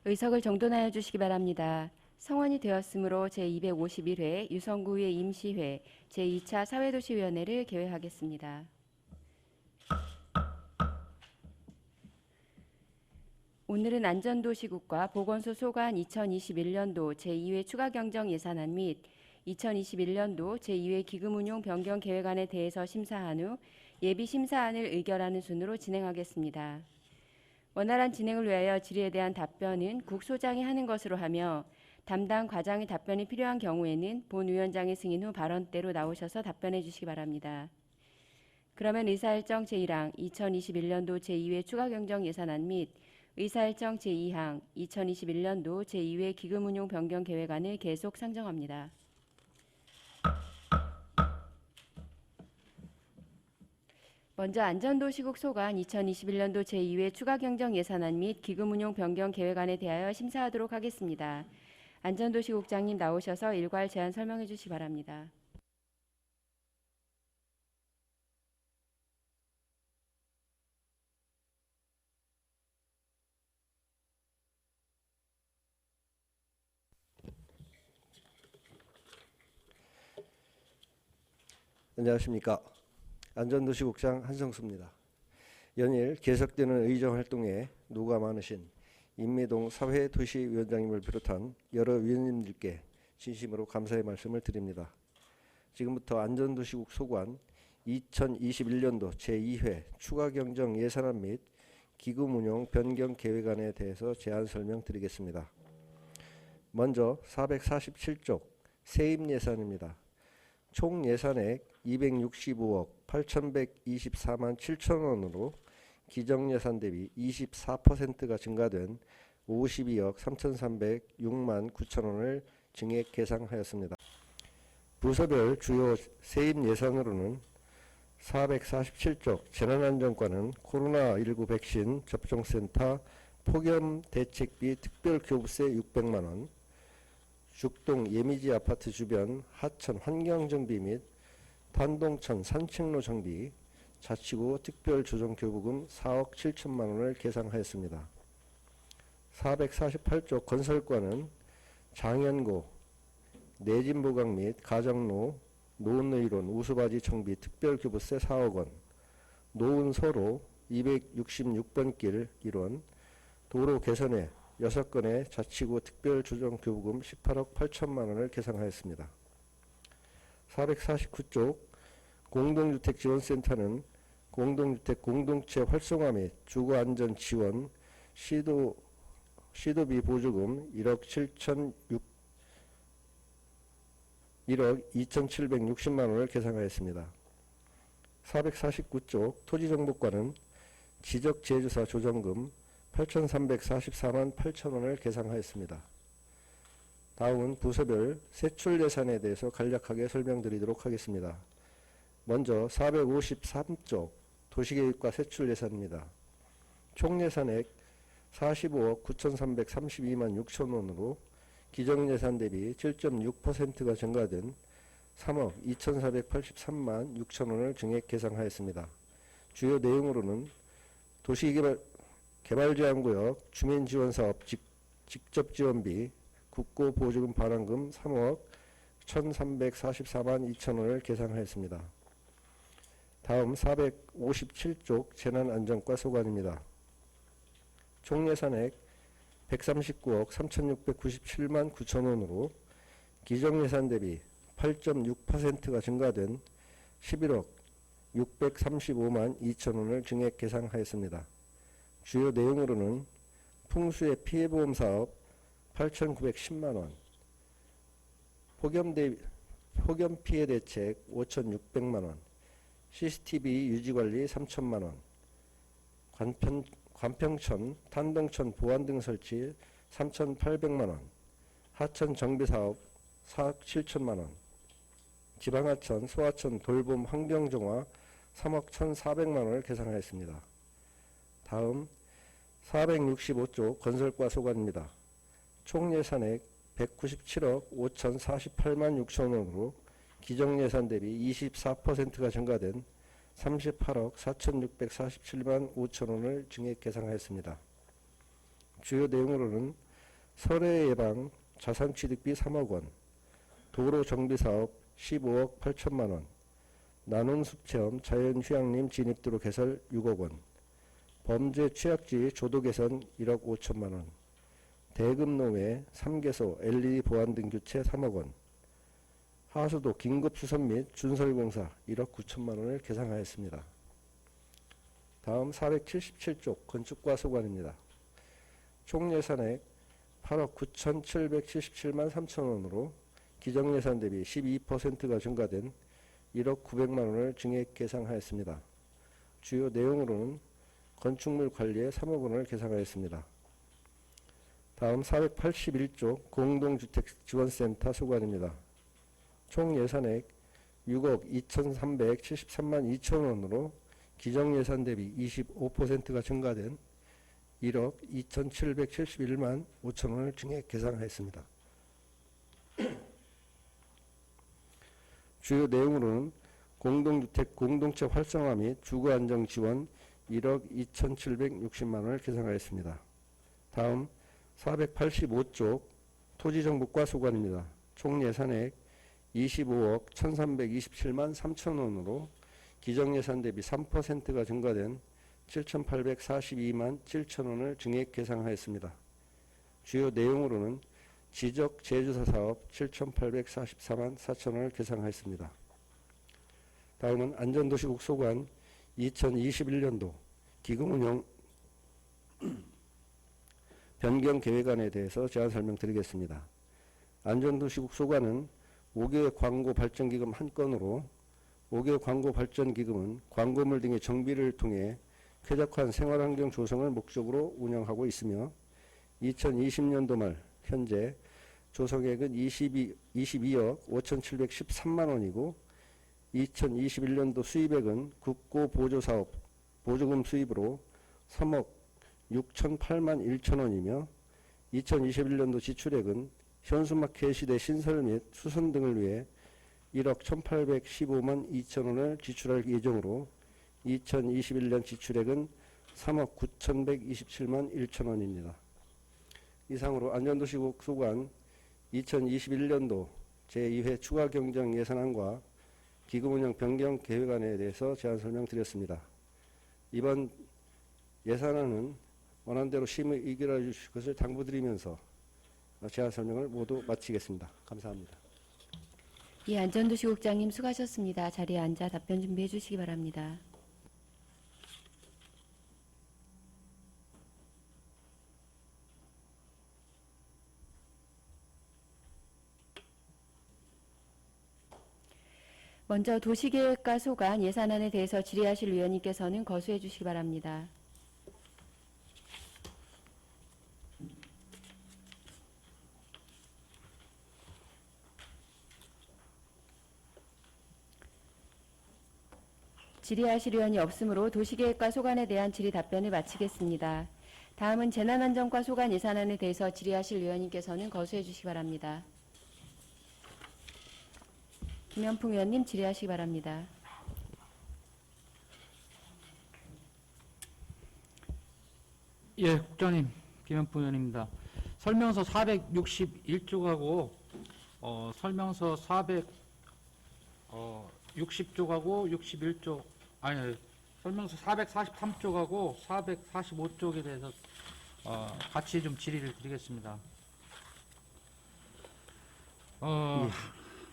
의석을 정돈하여 주시기 바랍니다. 성원이 되었으므로 제251회 유성구의 임시회 제2차 사회도시위원회를 개회하겠습니다. 오늘은 안전도시국과 보건소 소관 2021년도 제2회 추가경정예산안 및 2021년도 제2회 기금운용 변경 계획안에 대해서 심사한 후 예비심사안을 의결하는 순으로 진행하겠습니다. 원활한 진행을 위하여 질의에 대한 답변은 국소장이 하는 것으로 하며 담당 과장의 답변이 필요한 경우에는 본위원장의 승인 후 발언대로 나오셔서 답변해 주시기 바랍니다. 그러면 의사일정 제1항 2021년도 제2회 추가경정예산안 및 의사일정 제2항 2021년도 제2회 기금운용 변경 계획안을 계속 상정합니다. 먼저 안전도시국 소관 2021년도 제2회 추가경정예산안 및 기금운용 변경 계획안에 대하여 심사하도록 하겠습니다. 안전도시국장님 나오셔서 일괄 제안 설명해 주시기 바랍니다. 안녕하십니까. 안전도시국장 한성수입니다. 연일 계속되는 의정활동에 노가 많으신 임미동 사회도시위원장님을 비롯한 여러 위원님들께 진심으로 감사의 말씀을 드립니다. 지금부터 안전도시국 소관 2021년도 제2회 추가경정예산안 및 기금운용 변경계획안에 대해서 제안 설명드리겠습니다. 먼저 447쪽 세입예산입니다. 총 예산액 265억 8,124만 7천원으로 기정예산 대비 24%가 증가된 52억 3,306만 9천원을 증액 계상하였습니다. 부서별 주요 세입 예산으로는 447쪽 재난안전과는 코로나19 백신 접종센터 폭염 대책비 특별교부세 600만원, 죽동 예미지 아파트 주변 하천 환경정비 및 단동천 산책로 정비, 자치구 특별조정교부금 4억 7천만원을 계상하였습니다. 448쪽 건설과는 장현고, 내진보강 및 가정로, 노은의론 우수바지 정비 특별교부세 4억원, 노은서로 266번 길 일원, 도로 개선에 6건의 자치구 특별조정교부금 18억 8천만원을 계상하였습니다. 449쪽 공동주택지원센터는 공동주택 공동체 활성화 및 주거안전 지원 시도비 보조금 1억 2,760만원을 계상하였습니다. 449쪽 토지정보과는 지적재주사 조정금 8,344만 8천원을 계상하였습니다. 다음은 부서별 세출 예산에 대해서 간략하게 설명드리도록 하겠습니다. 먼저 453쪽 도시계획과 세출 예산입니다. 총 예산액 45억 9,332만 6천원으로 기정예산 대비 7.6%가 증가된 3억 2,483만 6천원을 증액 계상하였습니다. 주요 내용으로는 도시개발제한구역 주민지원사업 직접지원비 국고보조금 반환금 3억 1,344만 2천원을 계상하였습니다. 다음 457쪽 재난안전과 소관입니다. 총 예산액 139억 3,697만 9천원으로 기정예산 대비 8.6%가 증가된 11억 635만 2천원을 증액 계상하였습니다. 주요 내용으로는 풍수의 피해보험 사업 8,910만원, 폭염 피해 대책 5,600만원, CCTV 유지관리 3,000만원, 관평천, 탄동천 보안 등 설치 3,800만원, 하천 정비사업 4억 7천만원, 지방하천, 소하천 돌봄 환경정화 3억 1,400만원을 계상하였습니다. 다음 465쪽 건설과 소관입니다. 총 예산액 197억 5,048만 6천원으로 기정예산 대비 24%가 증가된 38억 4,647만 5천원을 증액 계상하였습니다. 주요 내용으로는 설해 예방 자산취득비 3억 원, 도로 정비사업 15억 8천만 원, 나눔숲체험 자연휴양림 진입도로 개설 6억 원, 범죄 취약지 조도 개선 1억 5천만 원, 대금노외 3개소 LED 보안 등 교체 3억 원, 하수도 긴급 수선 및 준설공사 1억 9천만 원을 계상하였습니다. 다음 477쪽 건축과 소관입니다. 총 예산액 8억 9,777만 3천 원으로 기정예산 대비 12%가 증가된 1억 900만 원을 증액 계상하였습니다. 주요 내용으로는 건축물 관리에 3억 원을 계상하였습니다. 다음 481쪽 공동주택지원센터 소관입니다. 총 예산액 6억 2,373만 2천 원으로 기정예산 대비 25%가 증가된 1억 2,771만 5천 원을 증액 계상하였습니다. 주요 내용으로는 공동주택 공동체 활성화 및 주거안정 지원 1억 2,760만 원을 계상하였습니다. 다음 485쪽 토지정복과 소관입니다. 총 예산액 25억 1,327만 3천 원으로 기정예산 대비 3%가 증가된 7,842만 7천 원을 증액 계상하였습니다. 주요 내용으로는 지적 제주사 사업 7,844만 4천 원을 계상하였습니다. 다음은 안전도시국 소관 2021년도 기금운용 변경 계획안에 대해서 제안 설명드리겠습니다. 안전도시국 소관은 5개 광고 발전기금 한 건으로 5개 광고 발전기금은 광고물 등의 정비를 통해 쾌적한 생활환경 조성을 목적으로 운영하고 있으며 2020년도 말 현재 조성액은 22억 5,713만 원이고 2021년도 수입액은 국고 보조사업 보조금 수입으로 3억 6,008만 1천 원이며 2021년도 지출액은 현수막 게시대 신설 및 수선 등을 위해 1억 1,815만 2천 원을 지출할 예정으로 2021년 지출액은 3억 9,127만 1천 원입니다. 이상으로 안전도시국 소관 2021년도 제2회 추가경정 예산안과 기금운영 변경 계획안에 대해서 제안 설명드렸습니다. 이번 예산안은 원안대로 심의 의결해 주실 것을 당부드리면서 제안 설명을 모두 마치겠습니다. 감사합니다. 예, 안전도시국장님 수고하셨습니다. 자리에 앉아 답변 준비해 주시기 바랍니다. 먼저 도시계획과 소관 예산안에 대해서 질의하실 위원님께서는 거수해 주시기 바랍니다. 질의하실 의원이 없으므로 도시계획과 소관에 대한 질의 답변을 마치겠습니다. 다음은 재난안전과 소관 예산안에 대해서 질의하실 의원님께서는 거수해 주시기 바랍니다. 김현풍 의원님 질의하시기 바랍니다. 예, 국장님, 김현풍 의원입니다. 설명서 461쪽하고 설명서 460쪽하고 61쪽 아니 설명서 443쪽하고 445쪽에 대해서 같이 좀 질의를 드리겠습니다.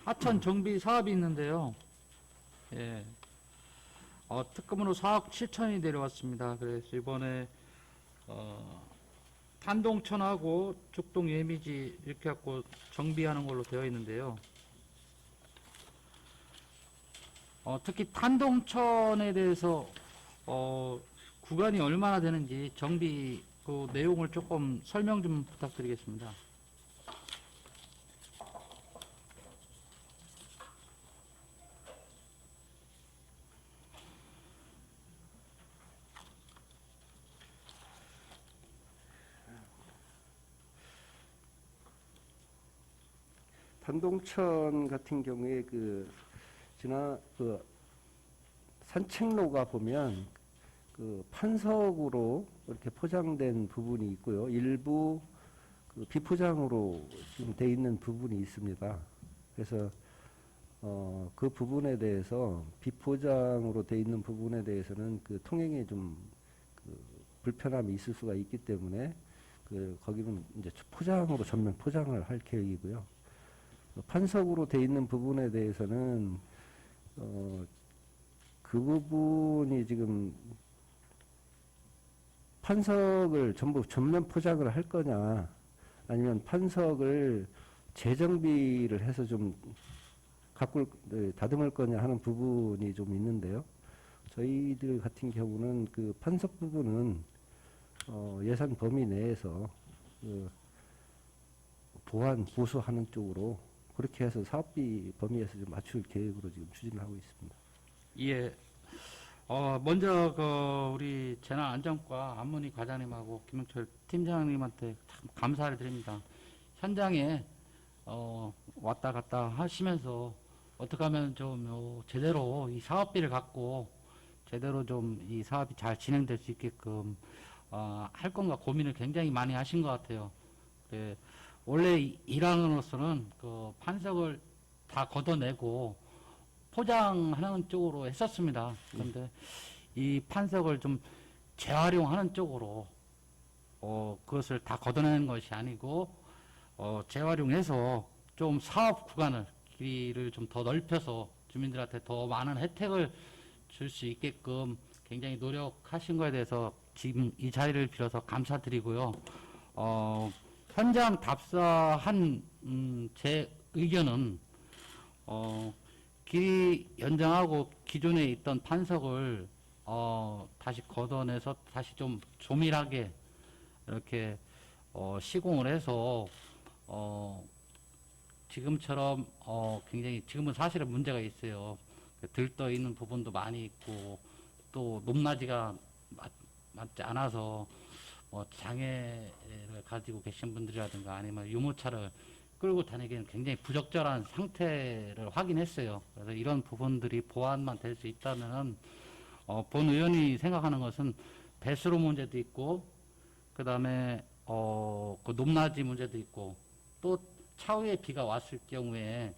하천 정비 사업이 있는데요. 예. 특검으로 4억 7천이 내려왔습니다. 그래서 이번에 탄동천하고 죽동 예미지 이렇게 갖고 정비하는 걸로 되어 있는데요. 특히 탄동천에 대해서 구간이 얼마나 되는지 정비 그 내용을 조금 설명 좀 부탁드리겠습니다. 탄동천 같은 경우에 산책로가 보면 판석으로 이렇게 포장된 부분이 있고요. 일부 그 비포장으로 지금 돼 있는 부분이 있습니다. 그래서 그 부분에 대해서 비포장으로 돼 있는 부분에 대해서는 그 통행에 좀 그 불편함이 있을 수가 있기 때문에 그 거기는 이제 포장으로 전면 포장을 할 계획이고요. 판석으로 돼 있는 부분에 대해서는 그 부분이 지금 판석을 전부 전면 포장을 할 거냐 아니면 판석을 재정비를 해서 좀 다듬을 거냐 하는 부분이 좀 있는데요. 저희들 같은 경우는 그 판석 부분은 예산 범위 내에서 그 보완 보수하는 쪽으로 그렇게 해서 사업비 범위에서 좀 맞출 계획으로 지금 추진을 하고 있습니다. 예. 먼저 우리 재난안전과 안문희 과장님하고 김영철 팀장님한테 참 감사를 드립니다. 현장에 왔다 갔다 하시면서 어떻게 하면 좀 제대로 이 사업비를 갖고 제대로 좀 이 사업이 잘 진행될 수 있게끔 할 건가 고민을 굉장히 많이 하신 것 같아요. 원래 일하는으로서는 그 판석을 다 걷어내고 포장하는 쪽으로 했었습니다. 그런데 이 판석을 좀 재활용하는 쪽으로 그것을 다 걷어내는 것이 아니고 재활용해서 좀 사업 구간을 길이를 좀 더 넓혀서 주민들한테 더 많은 혜택을 줄 수 있게끔 굉장히 노력하신 거에 대해서 지금 이 자리를 빌어서 감사드리고요. 현장 답사한 제 의견은 길이 연장하고 기존에 있던 판석을 다시 걷어내서 다시 좀 조밀하게 이렇게 시공을 해서 지금처럼 굉장히 지금은 사실은 문제가 있어요. 들떠 있는 부분도 많이 있고 또 높낮이가 맞지 않아서 장애를 가지고 계신 분들이라든가 아니면 유모차를 끌고 다니기는 굉장히 부적절한 상태를 확인했어요. 그래서 이런 부분들이 보완만 될 수 있다면 본 의원이 생각하는 것은 배수로 문제도 있고 그 다음에 그 높낮이 문제도 있고 또 차후에 비가 왔을 경우에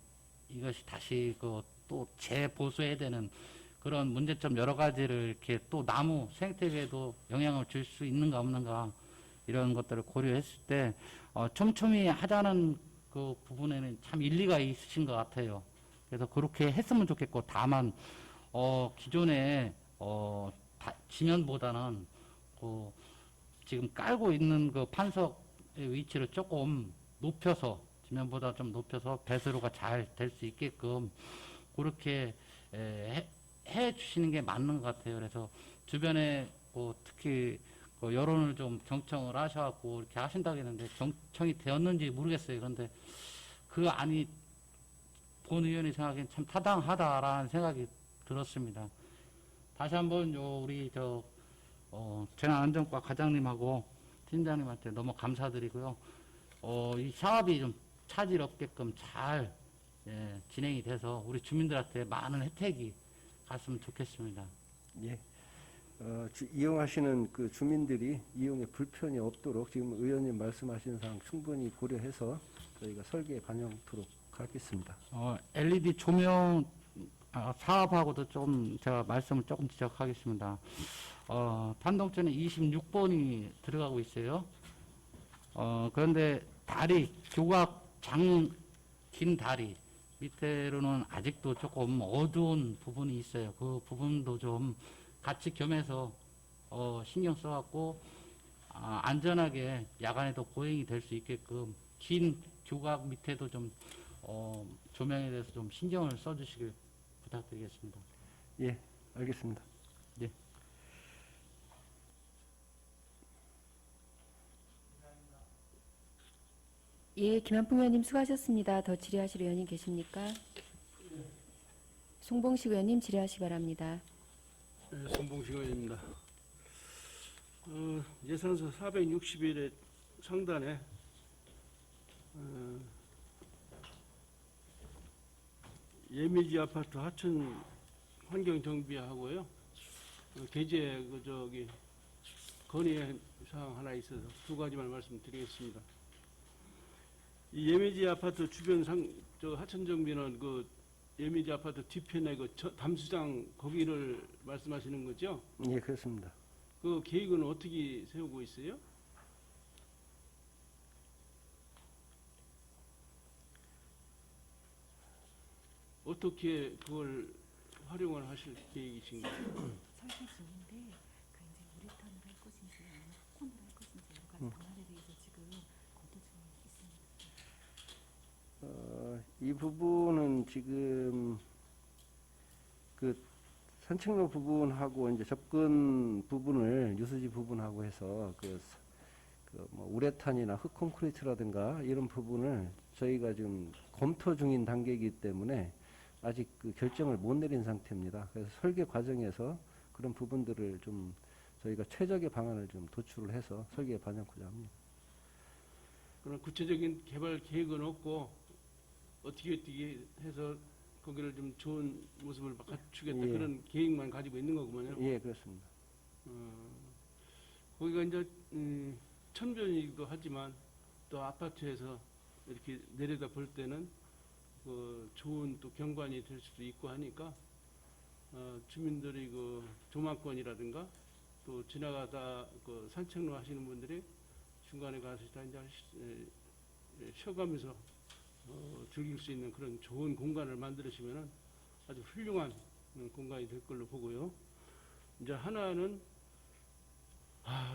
이것이 다시 또 재보수해야 되는 그런 문제점 여러 가지를 이렇게 또 나무 생태계에도 영향을 줄 수 있는가 없는가 이런 것들을 고려했을 때 촘촘히 하자는 그 부분에는 참 일리가 있으신 것 같아요. 그래서 그렇게 했으면 좋겠고 다만 기존에 지면보다는 지금 깔고 있는 그 판석의 위치를 조금 높여서 지면보다 좀 높여서 배수로가 잘 될 수 있게끔 그렇게 해 주시는 게 맞는 것 같아요. 그래서 주변에 특히 여론을 좀 경청을 하셔갖고 이렇게 하신다고 했는데 경청이 되었는지 모르겠어요. 그런데 그 안이 본 의원이 생각엔 참 타당하다라는 생각이 들었습니다. 다시 한번 우리 재난안전과 과장님하고 팀장님한테 너무 감사드리고요. 이 사업이 좀 차질 없게끔 잘 진행이 돼서 우리 주민들한테 많은 혜택이 갔으면 좋겠습니다. 예. 이용하시는 그 주민들이 이용에 불편이 없도록 지금 의원님 말씀하신 사항 충분히 고려해서 저희가 설계에 반영토록 하겠습니다. LED 조명 사업하고도 좀 제가 말씀을 조금 지적하겠습니다. 단독전에 26번이 들어가고 있어요. 그런데 다리, 교각 긴 다리 밑에로는 아직도 조금 어두운 부분이 있어요. 그 부분도 좀 같이 겸해서 신경 써갖고 안전하게 야간에도 보행이 될 수 있게끔 긴 교각 밑에도 좀 조명에 대해서 좀 신경을 써주시길 부탁드리겠습니다. 예, 알겠습니다. 네. 예, 김한풍 의원님 수고하셨습니다. 더 질의하실 의원님 계십니까? 송봉식 의원님 질의하시 기 바랍니다. 네, 손봉식 의원입니다. 예산서 460일의 상단에 예미지 아파트 하천 환경 정비하고요. 개재 건의 사항 하나 있어서 두 가지만 말씀드리겠습니다. 이 예미지 아파트 주변 저 하천정비는 그 예미지 아파트 뒤편에 그 담수장 거기를 말씀하시는 거죠? 예, 그렇습니다. 그 계획은 어떻게 세우고 있어요? 어떻게 그걸 활용을 하실 계획이신가요? 설계 중인데 그 이제 우레탄을 할 것인지 아니면 콘을 할 것인지 여러 가지 방안에 대해서 지금 검토 중에 있습니다. 이 부분은 지금 그 산책로 부분하고 이제 접근 부분을 유수지 부분하고 해서 뭐 우레탄이나 흙콘크리트라든가 이런 부분을 저희가 지금 검토 중인 단계이기 때문에 아직 그 결정을 못 내린 상태입니다. 그래서 설계 과정에서 그런 부분들을 좀 저희가 최적의 방안을 좀 도출을 해서 설계에 반영하고자 합니다. 그런 구체적인 개발 계획은 없고 어떻게 해서 거기를 좀 좋은 모습을 갖추겠다 예. 그런 계획만 가지고 있는 거구만요. 예, 그렇습니다. 거기가 이제 천변이기도 하지만 또 아파트에서 이렇게 내려다 볼 때는 그 좋은 또 경관이 될 수도 있고 하니까 주민들이 그 조망권이라든가 또 지나가다 그 산책로 하시는 분들이 중간에 가서 이제 쉬어가면서 즐길 수 있는 그런 좋은 공간을 만드시면은 아주 훌륭한 공간이 될 걸로 보고요. 이제 하나는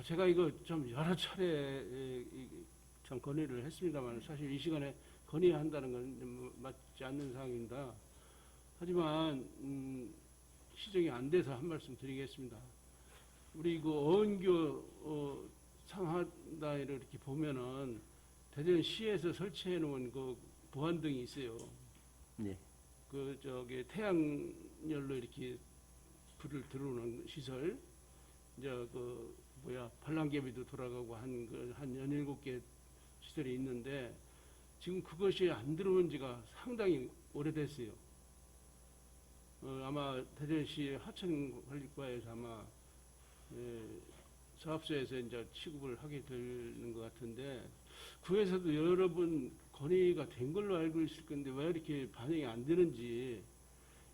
제가 이거 좀 여러 차례 참 건의를 했습니다만 사실 이 시간에 건의한다는 건 맞지 않는 상황입니다. 하지만 시정이 안 돼서 한 말씀 드리겠습니다. 우리 그 어은교 상하단을 이렇게 보면은 대전시에서 설치해 놓은 그 보안등이 있어요. 예. 그 저기 태양열로 이렇게 불을 들어오는 시설. 이제 그 반란개비도 돌아가고 한 17개 시설이 있는데 지금 그것이 안 들어온 지가 상당히 오래됐어요. 아마 대전시 하천관리과에서 아마 사업소에서 이제 취급을 하게 되는 것 같은데 구에서도 여러 번 건의가 된 걸로 알고 있을 건데 왜 이렇게 반영이 안 되는지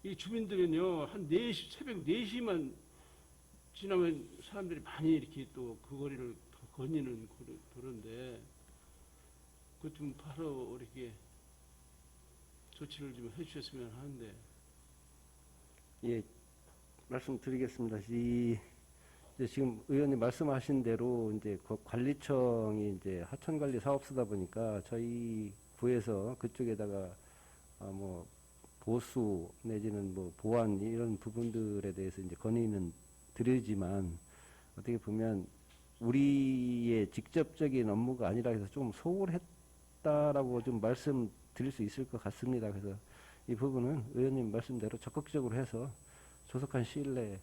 이 주민들은요 한 4시 새벽 4시만 지나면 사람들이 많이 이렇게 또 그 거리를 거니는 그런데 그 좀 바로 이렇게 조치를 좀 해주셨으면 하는데. 예, 말씀드리겠습니다. 이제 지금 의원님 말씀하신 대로 이제 관리청이 이제 하천관리 사업소다 보니까 저희 구에서 그쪽에다가 뭐 보수 내지는 뭐 보안 이런 부분들에 대해서 이제 건의는 드리지만 어떻게 보면 우리의 직접적인 업무가 아니라 해서 좀 소홀했다라고 좀 말씀드릴 수 있을 것 같습니다. 그래서 이 부분은 의원님 말씀대로 적극적으로 해서 조속한 시일 내에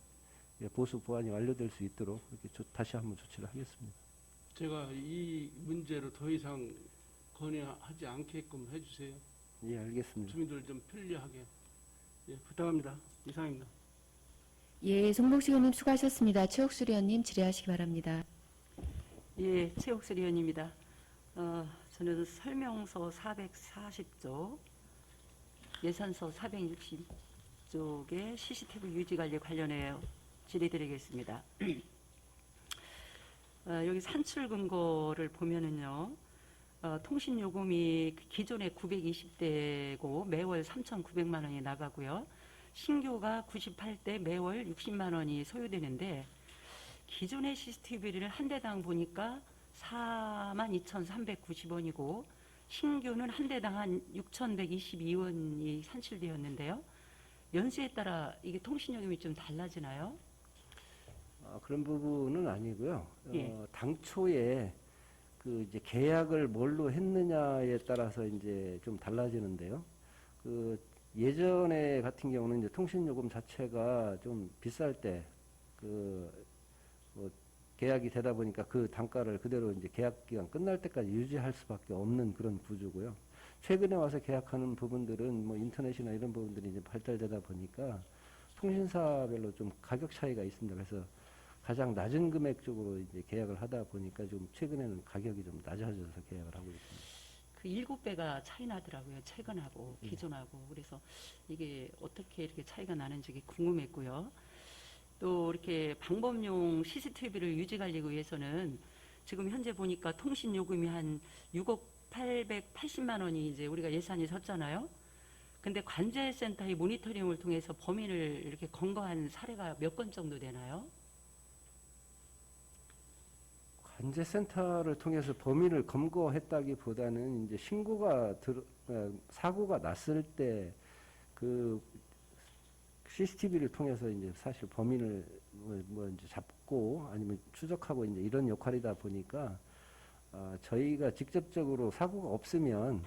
보수 보완이 완료될 수 있도록 이렇게 다시 한번 조치를 하겠습니다. 제가 이 문제로 더 이상 건의하지 않게끔 해주세요. 예, 알겠습니다. 주민들 좀 편리하게. 예, 부탁합니다. 이상입니다. 예, 송봉식 의원님 수고하셨습니다. 최옥수 의원님 질의하시기 바랍니다. 예, 최옥수 의원입니다. 저는 설명서 440조, 예산서 460쪽의 CCTV 유지관리 관련해 질의드리겠습니다. 여기 산출 근거를 보면은요, 통신요금이 기존에 920대고 매월 3,900만 원이 나가고요. 신규가 98대 매월 60만 원이 소요되는데 기존의 CCTV를 한 대당 보니까 42,390원이고 신규는 한 대당 한 6,122원이 산출되었는데요. 연수에 따라 이게 통신요금이 좀 달라지나요? 그런 부분은 아니고요. 예. 당초에 그 이제 계약을 뭘로 했느냐에 따라서 이제 좀 달라지는데요. 그 예전에 같은 경우는 이제 통신요금 자체가 좀 비쌀 때 뭐 계약이 되다 보니까 그 단가를 그대로 이제 계약 기간 끝날 때까지 유지할 수밖에 없는 그런 구조고요. 최근에 와서 계약하는 부분들은 뭐 인터넷이나 이런 부분들이 이제 발달되다 보니까 통신사별로 좀 가격 차이가 있습니다. 그래서 가장 낮은 금액 쪽으로 이제 계약을 하다 보니까 좀 최근에는 가격이 좀 낮아져서 계약을 하고 있습니다. 그 7배가 차이 나더라고요. 최근하고 기존하고. 그래서 이게 어떻게 이렇게 차이가 나는지 궁금했고요. 또 이렇게 방범용 CCTV를 유지 관리하기 위해서는 지금 현재 보니까 통신 요금이 한 6억 880만 원이 이제 우리가 예산이 섰잖아요. 근데 관제센터의 모니터링을 통해서 범인을 이렇게 검거한 사례가 몇 건 정도 되나요? 관제센터를 통해서 범인을 검거했다기보다는 이제 사고가 났을 때 그 CCTV를 통해서 이제 사실 범인을 뭐 이제 잡고 아니면 추적하고 이제 이런 역할이다 보니까 저희가 직접적으로 사고가 없으면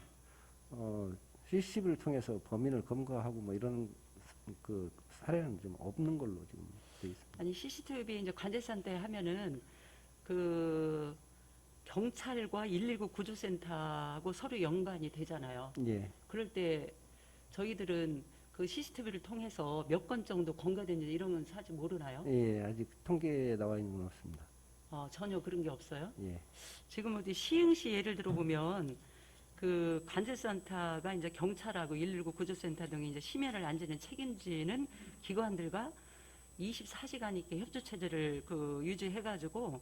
CCTV를 통해서 범인을 검거하고 뭐 이런 그 사례는 좀 없는 걸로 지금 돼 있습니다. 아니 CCTV 이제 관제센터에 하면은 그 경찰과 119 구조센터하고 서로 연관이 되잖아요. 예. 그럴 때 저희들은 그 CCTV를 통해서 몇 건 정도 검거된지 이런 건 사실 모르나요? 예, 아직 통계에 나와 있는 건 없습니다. 전혀 그런 게 없어요. 예. 지금 어디 시흥시 예를 들어보면 그 관제센터가 이제 경찰하고 119 구조센터 등이 이제 심야를 안전에 책임지는 기관들과 24시간 있게 협조 체제를 그 유지해가지고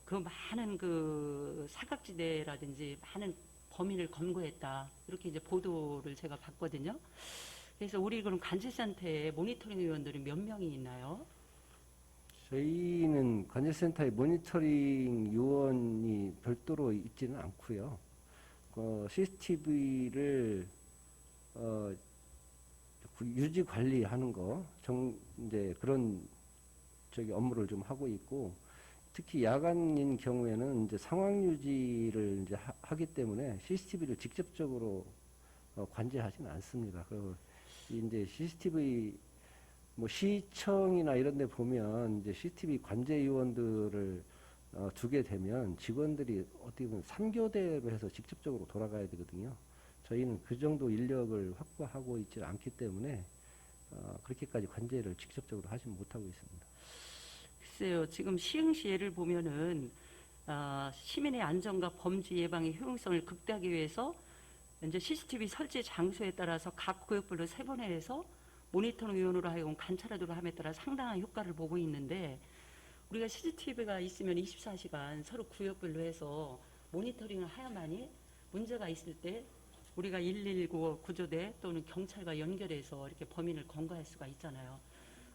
그 많은 그 사각지대라든지 많은 범인을 검거했다 이렇게 이제 보도를 제가 봤거든요. 그래서 우리 그럼 관제센터에 모니터링 위원들이 몇 명이 있나요? 저희는 관제센터에 모니터링 요원이 별도로 있지는 않고요. CCTV를 유지 관리하는 거, 이제 그런 업무를 좀 하고 있고, 특히 야간인 경우에는 이제 상황 유지를 이제 하기 때문에 CCTV를 직접적으로 관제하지는 않습니다. 그리고 이제 CCTV 뭐 시청이나 이런 데 보면 이제 CCTV 관제 요원들을 두게 되면 직원들이 어떻게 보면 3교대로 해서 직접적으로 돌아가야 되거든요. 저희는 그 정도 인력을 확보하고 있지 않기 때문에 그렇게까지 관제를 직접적으로 하지 못하고 있습니다. 글쎄요, 지금 시흥시 예를 보면은 시민의 안전과 범죄 예방의 효용성을 극대화하기 위해서 이제 CCTV 설치 장소에 따라서 각 구역별로 3번에 해서 모니터링 위원으로 하여금 관찰하도록 함에 따라 상당한 효과를 보고 있는데 우리가 CCTV가 있으면 24시간 서로 구역별로 해서 모니터링을 해야만이 문제가 있을 때 우리가 119 구조대 또는 경찰과 연결해서 이렇게 범인을 검거할 수가 있잖아요.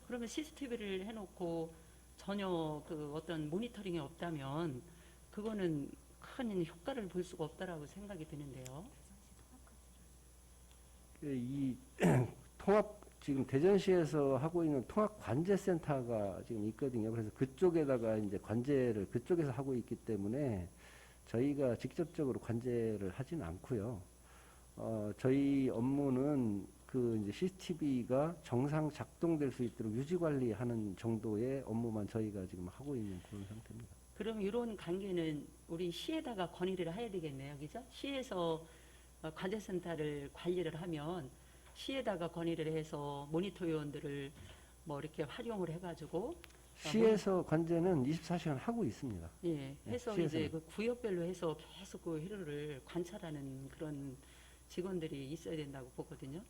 그러면 CCTV를 해놓고 전혀 그 어떤 모니터링이 없다면 그거는 큰 효과를 볼 수가 없다라고 생각이 드는데요. 이 지금 대전시에서 하고 있는 통합 관제센터가 지금 있거든요. 그래서 그쪽에다가 이제 관제를 그쪽에서 하고 있기 때문에 저희가 직접적으로 관제를 하진 않고요. 저희 업무는 그 이제 CCTV가 정상 작동될 수 있도록 유지 관리하는 정도의 업무만 저희가 지금 하고 있는 그런 상태입니다. 그럼 이런 관계는 우리 시에다가 건의를 해야 되겠네요, 그죠? 시에서 관제센터를 관리를 하면 시에다가 건의를 해서 모니터 요원들을 뭐 이렇게 활용을 해가지고 시에서 관제는 24시간 하고 있습니다. 예, 해서 네, 이제 시에서는. 그 구역별로 해서 계속 그 회로를 관찰하는 그런 직원들이 있어야 된다고 보거든요.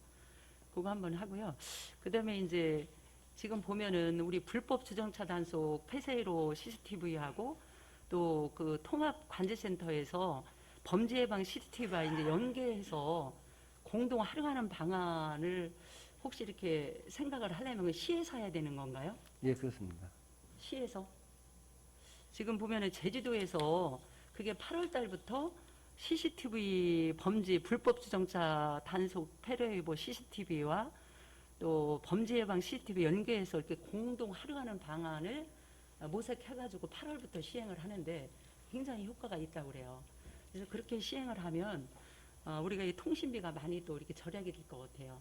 그거 한번 하고요. 그다음에 이제 지금 보면은 우리 불법 주정차 단속 폐쇄로 CCTV하고 또 그 통합 관제센터에서 범죄 예방 CCTV와 이제 연계해서 공동 활용하는 방안을 혹시 이렇게 생각을 하려면 시에서 해야 되는 건가요? 예, 그렇습니다. 시에서? 지금 보면은 제주도에서 그게 8월 달부터 CCTV 범죄 불법 주정차 단속 폐쇄 CCTV와 또 범죄 예방 CCTV 연계해서 이렇게 공동 활용하는 방안을 모색해가지고 8월부터 시행을 하는데 굉장히 효과가 있다고 그래요. 그래서 그렇게 시행을 하면 우리가 이 통신비가 많이 또 이렇게 절약이 될 것 같아요.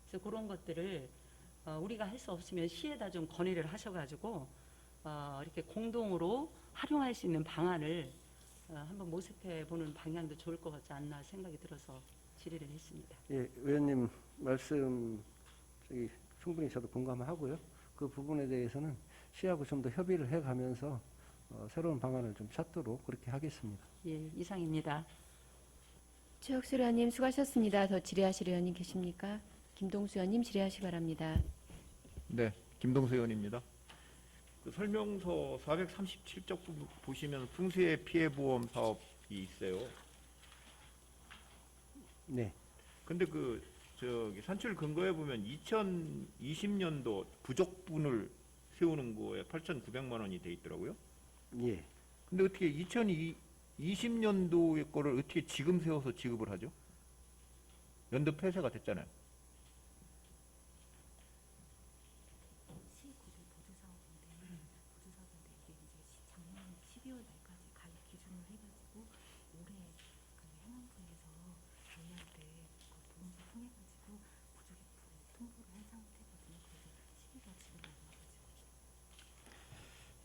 그래서 그런 것들을 우리가 할 수 없으면 시에다 좀 건의를 하셔가지고 이렇게 공동으로 활용할 수 있는 방안을 한번 모색해 보는 방향도 좋을 것 같지 않나 생각이 들어서 질의를 했습니다. 예, 의원님 말씀 충분히 저도 공감하고요. 그 부분에 대해서는 시하고 좀 더 협의를 해가면서 새로운 방안을 좀 찾도록 그렇게 하겠습니다. 예, 이상입니다. 최혁수 의원님 수고하셨습니다. 더 질의하실 의원님 계십니까? 김동수 의원님 질의하시 기 바랍니다. 네, 김동수 의원입니다. 그 설명서 437쪽 보시면 풍수해 피해 보험 사업이 있어요. 네. 근데 그 저기 산출 근거에 보면 2020년도 부족분을 세우는 거에 8,900만 원이 돼 있더라고요. 예. 근데 어떻게 2020년도의 거를 어떻게 지금 세워서 지급을 하죠? 연도 폐쇄가 됐잖아요. 시구제 보조사업인데 이게 이제 작년 12월 말까지 가입 기준을 해가지고 올해 그 행안부에서 저희한테 그 보험사 통해 가지고 부족액 통보를 한 상태거든요. 그래서 시기가 지금 안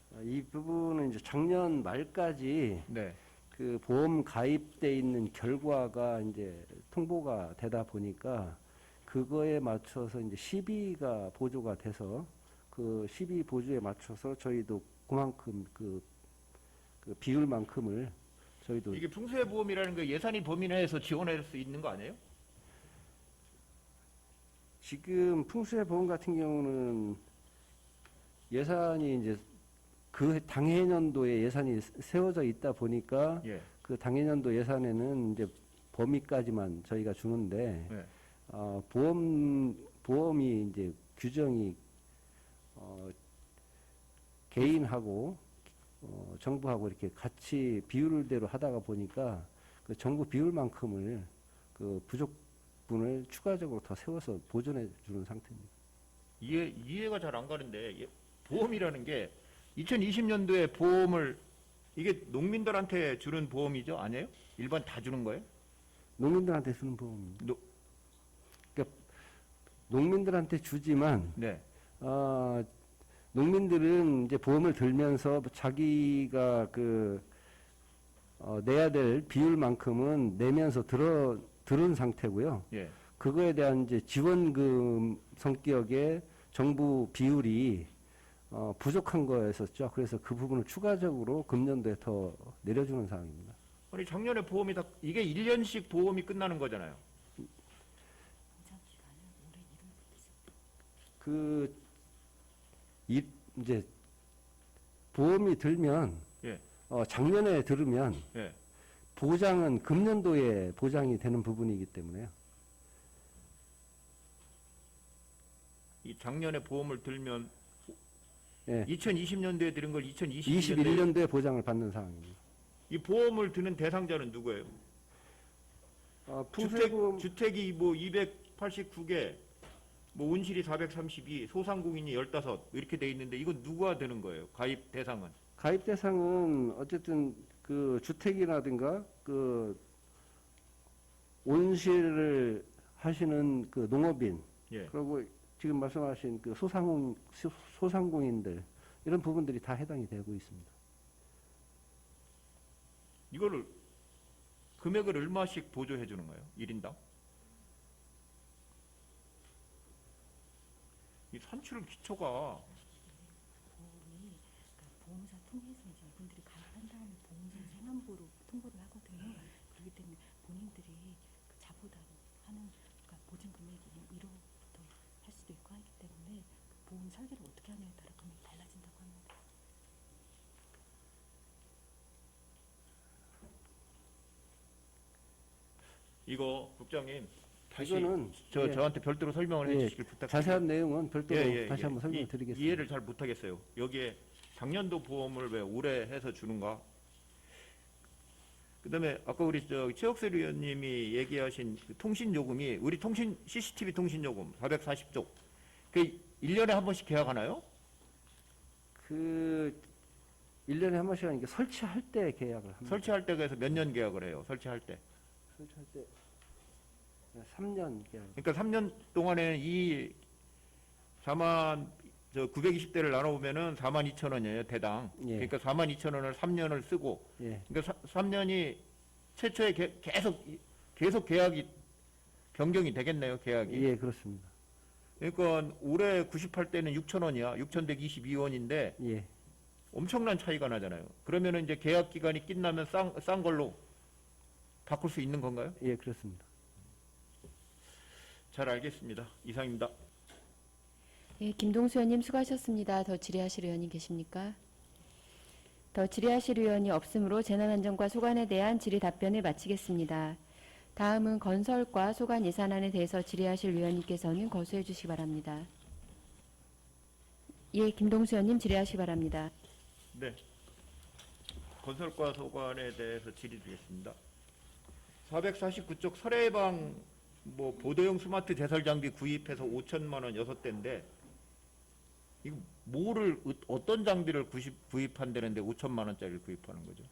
나가지고. 이 부분은 이제 작년 말까지 네. 그 보험 가입돼 있는 결과가 이제 통보가 되다 보니까 그거에 맞춰서 이제 시비가 보조가 돼서 그 시비 보조에 맞춰서 저희도 그만큼 그 비율만큼을 저희도 이게 풍수해 보험이라는 거 예산이 범위 내에서 지원할 수 있는 거 아니에요? 지금 풍수해 보험 같은 경우는 예산이 이제 그 당해년도에 예산이 세워져 있다 보니까 예. 그 당해년도 예산에는 이제 범위까지만 저희가 주는데 네. 보험이 이제 규정이 개인하고 정부하고 이렇게 같이 비율대로 하다가 보니까 그 정부 비율만큼을 그 부족분을 추가적으로 더 세워서 보존해 주는 상태입니다. 이해가 잘 안 가는데 보험이라는 게 2020년도에 보험을 이게 농민들한테 주는 보험이죠? 아니에요? 일반 다 주는 거예요? 농민들한테 주는 보험입니다. 노- 그러니까 농민들한테 주지만 네. 농민들은 이제 보험을 들면서 자기가 내야 될 비율만큼은 내면서 들은 상태고요. 예. 그거에 대한 이제 지원금 성격의 정부 비율이 부족한 거였었죠. 그래서 그 부분을 추가적으로 금년도에 더 내려주는 상황입니다. 아니 작년에 보험이 다 이게 1년씩 보험이 끝나는 거잖아요. 보장 기간은 올해 1월부터 시작. 이제 보험이 들면 예. 작년에 들으면 예. 보장은 금년도에 보장이 되는 부분이기 때문에요. 이 작년에 보험을 들면 예. 2020년도에 들은 걸 2021년도에 21년도에 보장을 받는 상황입니다. 이 보험을 드는 대상자는 누구예요? 풍수해보험 주택이 뭐 289개, 뭐 온실이 432, 소상공인이 15 이렇게 돼 있는데 이건 누가 되는 거예요? 가입 대상은? 가입 대상은 어쨌든 그 주택이라든가 그 온실을 하시는 그 농업인 예. 그리고 지금 말씀하신 그 소상공인들 이런 부분들이 다 해당이 되고 있습니다. 이거를 금액을 얼마씩 보조해 주는 거예요? 1인당? 이 산출 기초가 보험이 그러니까 보험사 통해서 이제 이분들이 가입한 다음에 보험사 행안부로 통보를 하거든요. 그렇기 때문에 본인들이 그 자부담하는 그러니까 보증 금액이 1억부터 할 수도 있고 하기 때문에 그 보험 설계를 어떻게 하냐에 따라 금액이 달라진다고 합니다. 이거 국장님 다시 이거는 예, 저한테 별도로 설명을 예, 해주시길 부탁드립니다. 자세한 내용은 별도로 다시 한번 설명드리겠습니다. 이해를 잘 못하겠어요. 여기에 작년도 보험을 왜 올해 해서 주는가? 그다음에 아까 우리 최혁수 의원님이 얘기하신 그 통신 요금이 우리 통신 CCTV 통신 요금 440조 그 1년에 한 번씩 계약하나요? 그 1년에 한 번씩 하는 게 설치할 때 계약을 합니다. 설치할 때가 해서 몇 년 계약을 해요? 설치할 때. 설치할 때 3년 계약. 그러니까 3년 동안에 이 920대를 나눠보면은 42,000원이에요 대당. 예. 그러니까 42,000원을 3년을 쓰고, 예. 그러니까 3년이 최초에 계속 계약이 변경이 되겠네요 계약이. 예, 그렇습니다. 그러니까 올해 98대는 6,000원이야. 6,122원인데 예. 엄청난 차이가 나잖아요. 그러면은 이제 계약 기간이 끝나면 싼 걸로 바꿀 수 있는 건가요? 예, 그렇습니다. 잘 알겠습니다. 이상입니다. 예, 김동수 의원님 수고하셨습니다. 더 질의하실 의원님 계십니까? 더 질의하실 의원이 없으므로 재난안전과 소관에 대한 질의 답변을 마치겠습니다. 다음은 건설과 소관 예산안에 대해서 질의하실 의원님께서는 거수해 주시기 바랍니다. 예, 김동수 의원님 질의하시기 바랍니다. 네. 건설과 소관에 대해서 질의드리겠습니다. 449쪽 설해방 뭐 보도용 스마트 제설 장비 구입해서 5천만 원 6대인데 이거 뭐를 어떤 장비를 구입한다는데 5천만 원짜리를 구입하는 거죠?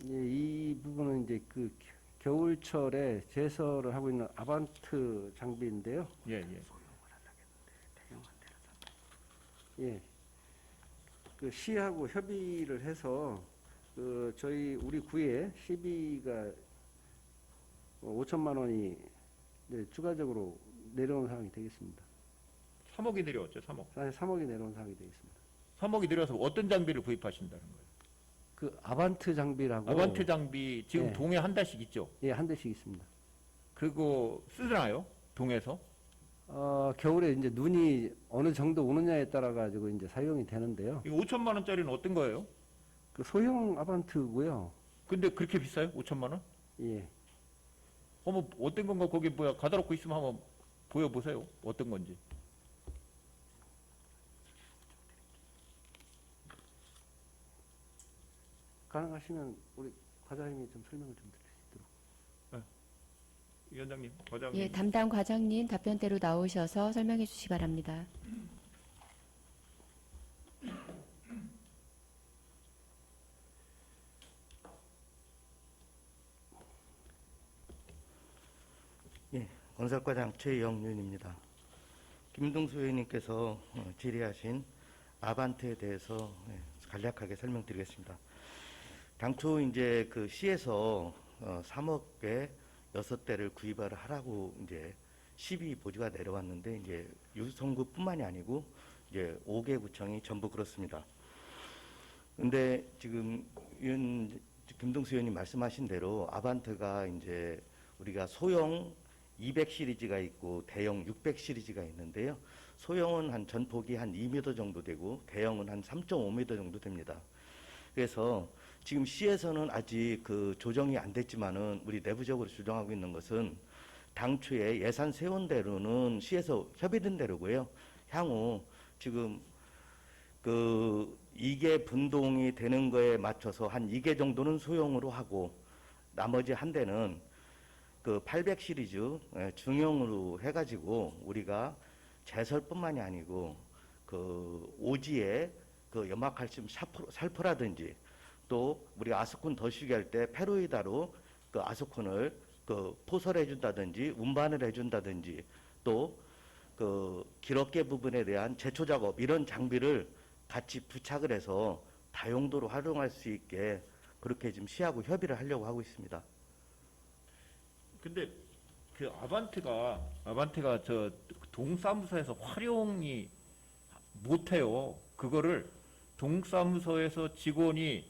예, 이 부분은 이제 그 겨울철에 제설을 하고 있는 아반트 장비인데요. 예, 예. 예. 그 시하고 협의를 해서 그 저희 우리 구에 시비가 5천만 원이 이제 추가적으로 내려온 상황이 되겠습니다. 3억이 내려왔죠, 3억. 사실 3억이 내려온 상황이 되겠습니다. 3억이 내려서 어떤 장비를 구입하신다는 거예요? 그 아반트 장비라고 아반트 장비 지금 예. 동에 한 대씩 있죠? 예, 한 대씩 있습니다. 그거 쓰나요? 동에서? 겨울에 이제 눈이 어느 정도 오느냐에 따라 가지고 이제 사용이 되는데요. 이거 5천만 원짜리는 어떤 거예요? 그 소형 아반트고요. 근데 그렇게 비싸요? 5천만 원? 예. 어머 어떤 건가 거기 뭐야 가다놓고 있으면 한번 보여보세요. 어떤 건지. 가능하시면 우리 과장님이 좀 설명을 좀 드리도록. 위원장님, 과장님. 예, 담당 과장님 답변대로 나오셔서 설명해 주시기 바랍니다. 건설과장 최영윤입니다. 김동수 의원님께서 질의하신 아반트에 대해서 간략하게 설명드리겠습니다. 당초 이제 그 시에서 3억에 6대를 구입을 하라고 이제 12 보조가 내려왔는데 이제 유성구뿐만이 아니고 이제 5개 구청이 전부 그렇습니다. 근데 지금 김동수 의원님 말씀하신 대로 아반트가 이제 우리가 소형 200 시리즈가 있고 대형 600 시리즈가 있는데요. 소형은 한 전폭이 한 2m 정도 되고 대형은 한 3.5m 정도 됩니다. 그래서 지금 시에서는 아직 그 조정이 안 됐지만은 우리 내부적으로 주장하고 있는 것은 당초에 예산 세운 대로는 시에서 협의된 대로고요. 향후 지금 그 2개 분동이 되는 거에 맞춰서 한 2개 정도는 소형으로 하고 나머지 한 대는 그 800 시리즈 중형으로 해가지고 우리가 제설뿐만이 아니고 그 오지에 그 염화칼슘 살포라든지 또 우리 아스콘 더쉬기 할 때 페로이다로 그 아스콘을 그 포설해 준다든지 운반을 해준다든지 또 그 기럽개 부분에 대한 제초 작업 이런 장비를 같이 부착을 해서 다용도로 활용할 수 있게 그렇게 지금 시하고 협의를 하려고 하고 있습니다. 근데 그 아반트가 저 동사무소에서 활용이 못해요. 그거를 동사무소에서 직원이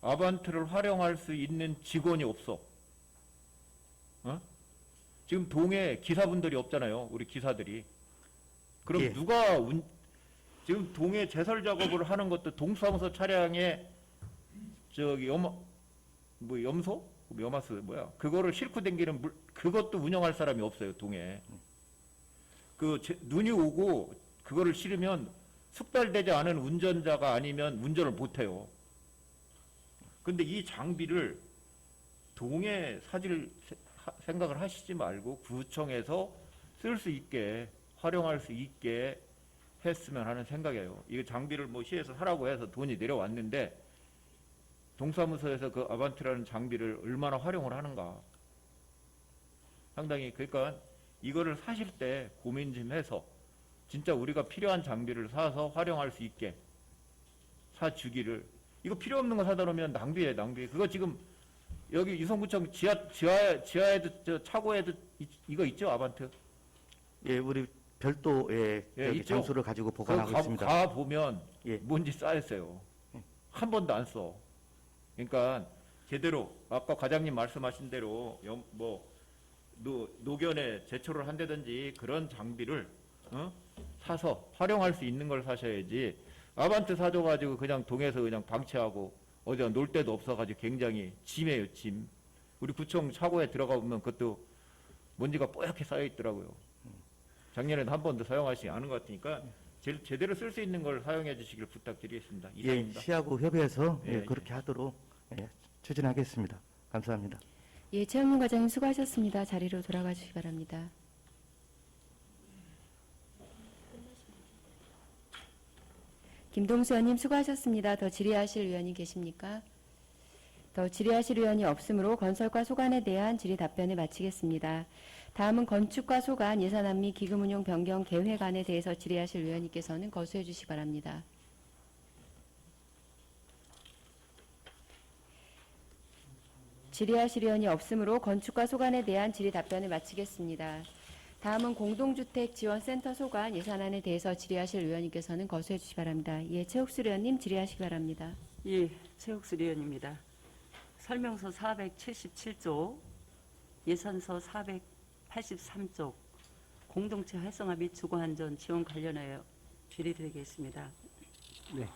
아반트를 활용할 수 있는 직원이 없어. 지금 동에 기사분들이 없잖아요. 우리 기사들이. 그럼 예. 누가 지금 동에 제설 작업을 하는 것도 동사무소 차량에 저기 염소? 염화수 뭐야? 그거를 싣고 댕기는 그것도 운영할 사람이 없어요. 동에. 눈이 오고 그거를 실으면 숙달되지 않은 운전자가 아니면 운전을 못 해요. 근데 이 장비를 동에 사질 생각을 하시지 말고 구청에서 쓸 수 있게 활용할 수 있게 했으면 하는 생각이에요. 이 장비를 뭐 시에서 사라고 해서 돈이 내려왔는데 동사무소에서 그 아반트라는 장비를 얼마나 활용을 하는가. 상당히 그러니까 이거를 사실 때 고민 좀 해서 진짜 우리가 필요한 장비를 사서 활용할 수 있게 사주기를. 이거 필요 없는 거 사다 놓으면 낭비예요, 낭비. 그거 지금 여기 유성구청 지하에도 저 차고에도 이거 있죠, 아반트? 예, 우리 별도의 예, 여기 있죠? 장소를 가지고 보관하고 있습니다. 가 보면 예. 뭔지 쌓였어요. 한 번도 안 써. 그러니까 제대로 아까 과장님 말씀하신 대로 노견에 제초를 한다든지 그런 장비를 사서 활용할 수 있는 걸 사셔야지 아반떼 사줘가지고 그냥 동에서 그냥 방치하고 어디가 놀 데도 없어가지고 굉장히 짐이에요, 짐. 우리 구청 차고에 들어가 보면 그것도 먼지가 뽀얗게 쌓여 있더라고요. 작년에는 한 번도 사용하시지 않은 것 같으니까 제대로 쓸 수 있는 걸 사용해 주시길 부탁드리겠습니다. 예, 이상입니다. 시하고 협의해서 예, 그렇게 하도록 추진하겠습니다. 감사합니다. 예, 최영민 과장님 수고하셨습니다. 자리로 돌아가 주시기 바랍니다. 김동수 의원님 수고하셨습니다. 더 질의하실 의원이 계십니까? 더 질의하실 의원이 없으므로 건설과 소관에 대한 질의 답변을 마치겠습니다. 다음은 건축과 소관, 예산안 및 기금운용 변경 계획안에 대해서 질의하실 의원님께서는 거수해 주시기 바랍니다. 질의하실 의원이 없으므로 건축과 소관에 대한 질의 답변을 마치겠습니다. 다음은 공동주택지원센터 소관 예산안에 대해서 질의하실 의원님께서는 거수해 주시기 바랍니다. 예, 최옥수 의원님 질의하시기 바랍니다. 예, 최옥수 의원입니다. 설명서 477조, 예산서 483조, 공동체 활성화 및 주거안전 지원 관련하여 질의드리겠습니다. 네.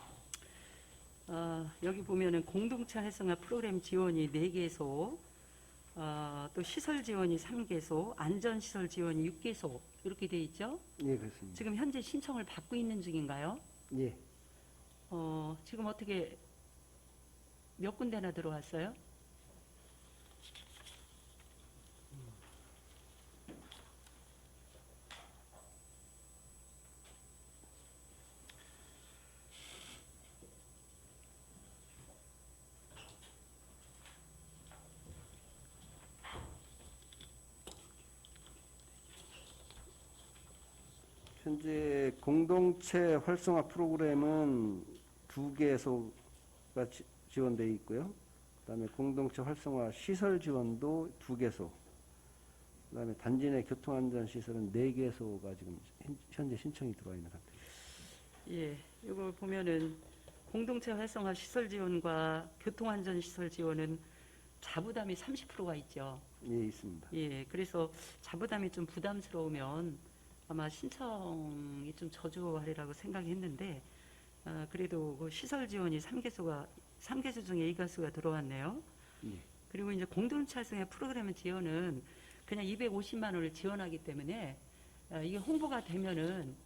여기 보면은 공동체 활성화 프로그램 지원이 4개소, 또 시설 지원이 3개소, 안전시설 지원이 6개소 이렇게 돼 있죠. 예, 그렇습니다. 지금 현재 신청을 받고 있는 중인가요? 예. 지금 어떻게 몇 군데나 들어왔어요? 현재 공동체 활성화 프로그램은 2개소가 지원되어 있고요. 그다음에 공동체 활성화 시설 지원도 2개소. 그다음에 단지 내 교통안전 시설은 4개소가 지금 현재 신청이 들어와 있는 상태입니다. 예, 이거 보면은 공동체 활성화 시설 지원과 교통안전 시설 지원은 자부담이 30%가 있죠. 예, 있습니다. 예, 그래서 자부담이 좀 부담스러우면 아마 신청이 좀 저조하리라고 생각했는데, 그래도 그 시설 지원이 3개소 중에 2개소가 들어왔네요. 예. 그리고 이제 공동체 활성화 프로그램 지원은 그냥 250만 원을 지원하기 때문에 이게 홍보가 되면은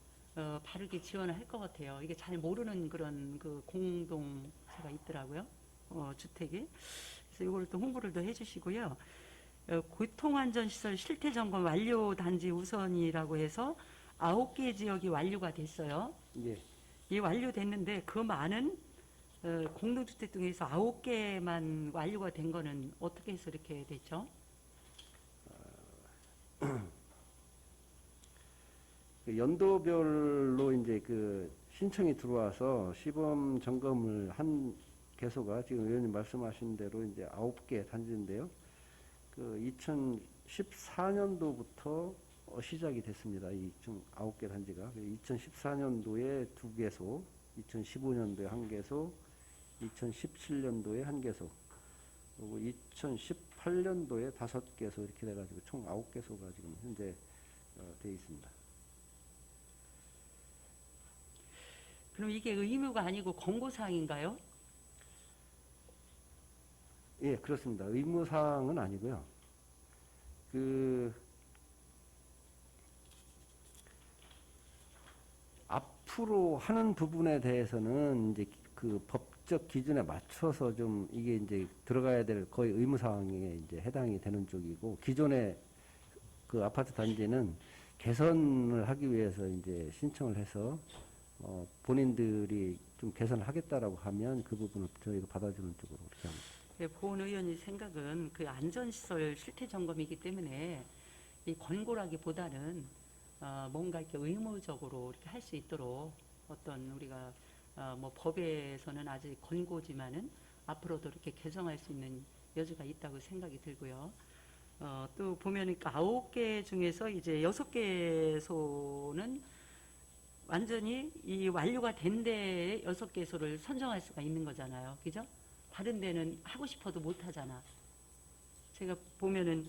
바르게 지원을 할 것 같아요. 이게 잘 모르는 그런 그 공동체가 있더라고요. 주택에. 그래서 이걸 또 홍보를 더 해주시고요. 교통안전시설 실태점검 완료 단지 우선이라고 해서 9개 지역이 완료가 됐어요. 예. 이 완료됐는데 그 많은 공동주택 중에서 9개만 완료가 된 거는 어떻게 해서 이렇게 됐죠? 그 연도별로 이제 그 신청이 들어와서 시범 점검을 한 개소가 지금 의원님 말씀하신 대로 이제 9개 단지인데요. 그 2014년도부터 시작이 됐습니다. 이 총 9개 단지가 2014년도에 2개소, 2015년도에 1개소, 2017년도에 1개소, 그리고 2018년도에 5개소 이렇게 돼가지고 총 9개소가 지금 현재 되어 있습니다. 그럼 이게 의무가 아니고 권고사항인가요? 예, 그렇습니다. 의무사항은 아니고요. 앞으로 하는 부분에 대해서는 이제 그 법적 기준에 맞춰서 좀 이게 이제 들어가야 될 거의 의무사항에 이제 해당이 되는 쪽이고, 기존의 그 아파트 단지는 개선을 하기 위해서 이제 신청을 해서 본인들이 좀 개선을 하겠다라고 하면 그 부분을 저희가 받아주는 쪽으로 그렇게 합니다. 예, 보은 의원님 생각은 그 안전시설 실태 점검이기 때문에 이 권고라기보다는 뭔가 이렇게 의무적으로 이렇게 할 수 있도록 어떤 우리가 뭐 법에서는 아직 권고지만은 앞으로도 이렇게 개정할 수 있는 여지가 있다고 생각이 들고요. 또 보면은 9개 중에서 이제 6개소는 완전히 이 완료가 된 데에 6개소를 선정할 수가 있는 거잖아요. 그죠? 다른 데는 하고 싶어도 못 하잖아. 제가 보면은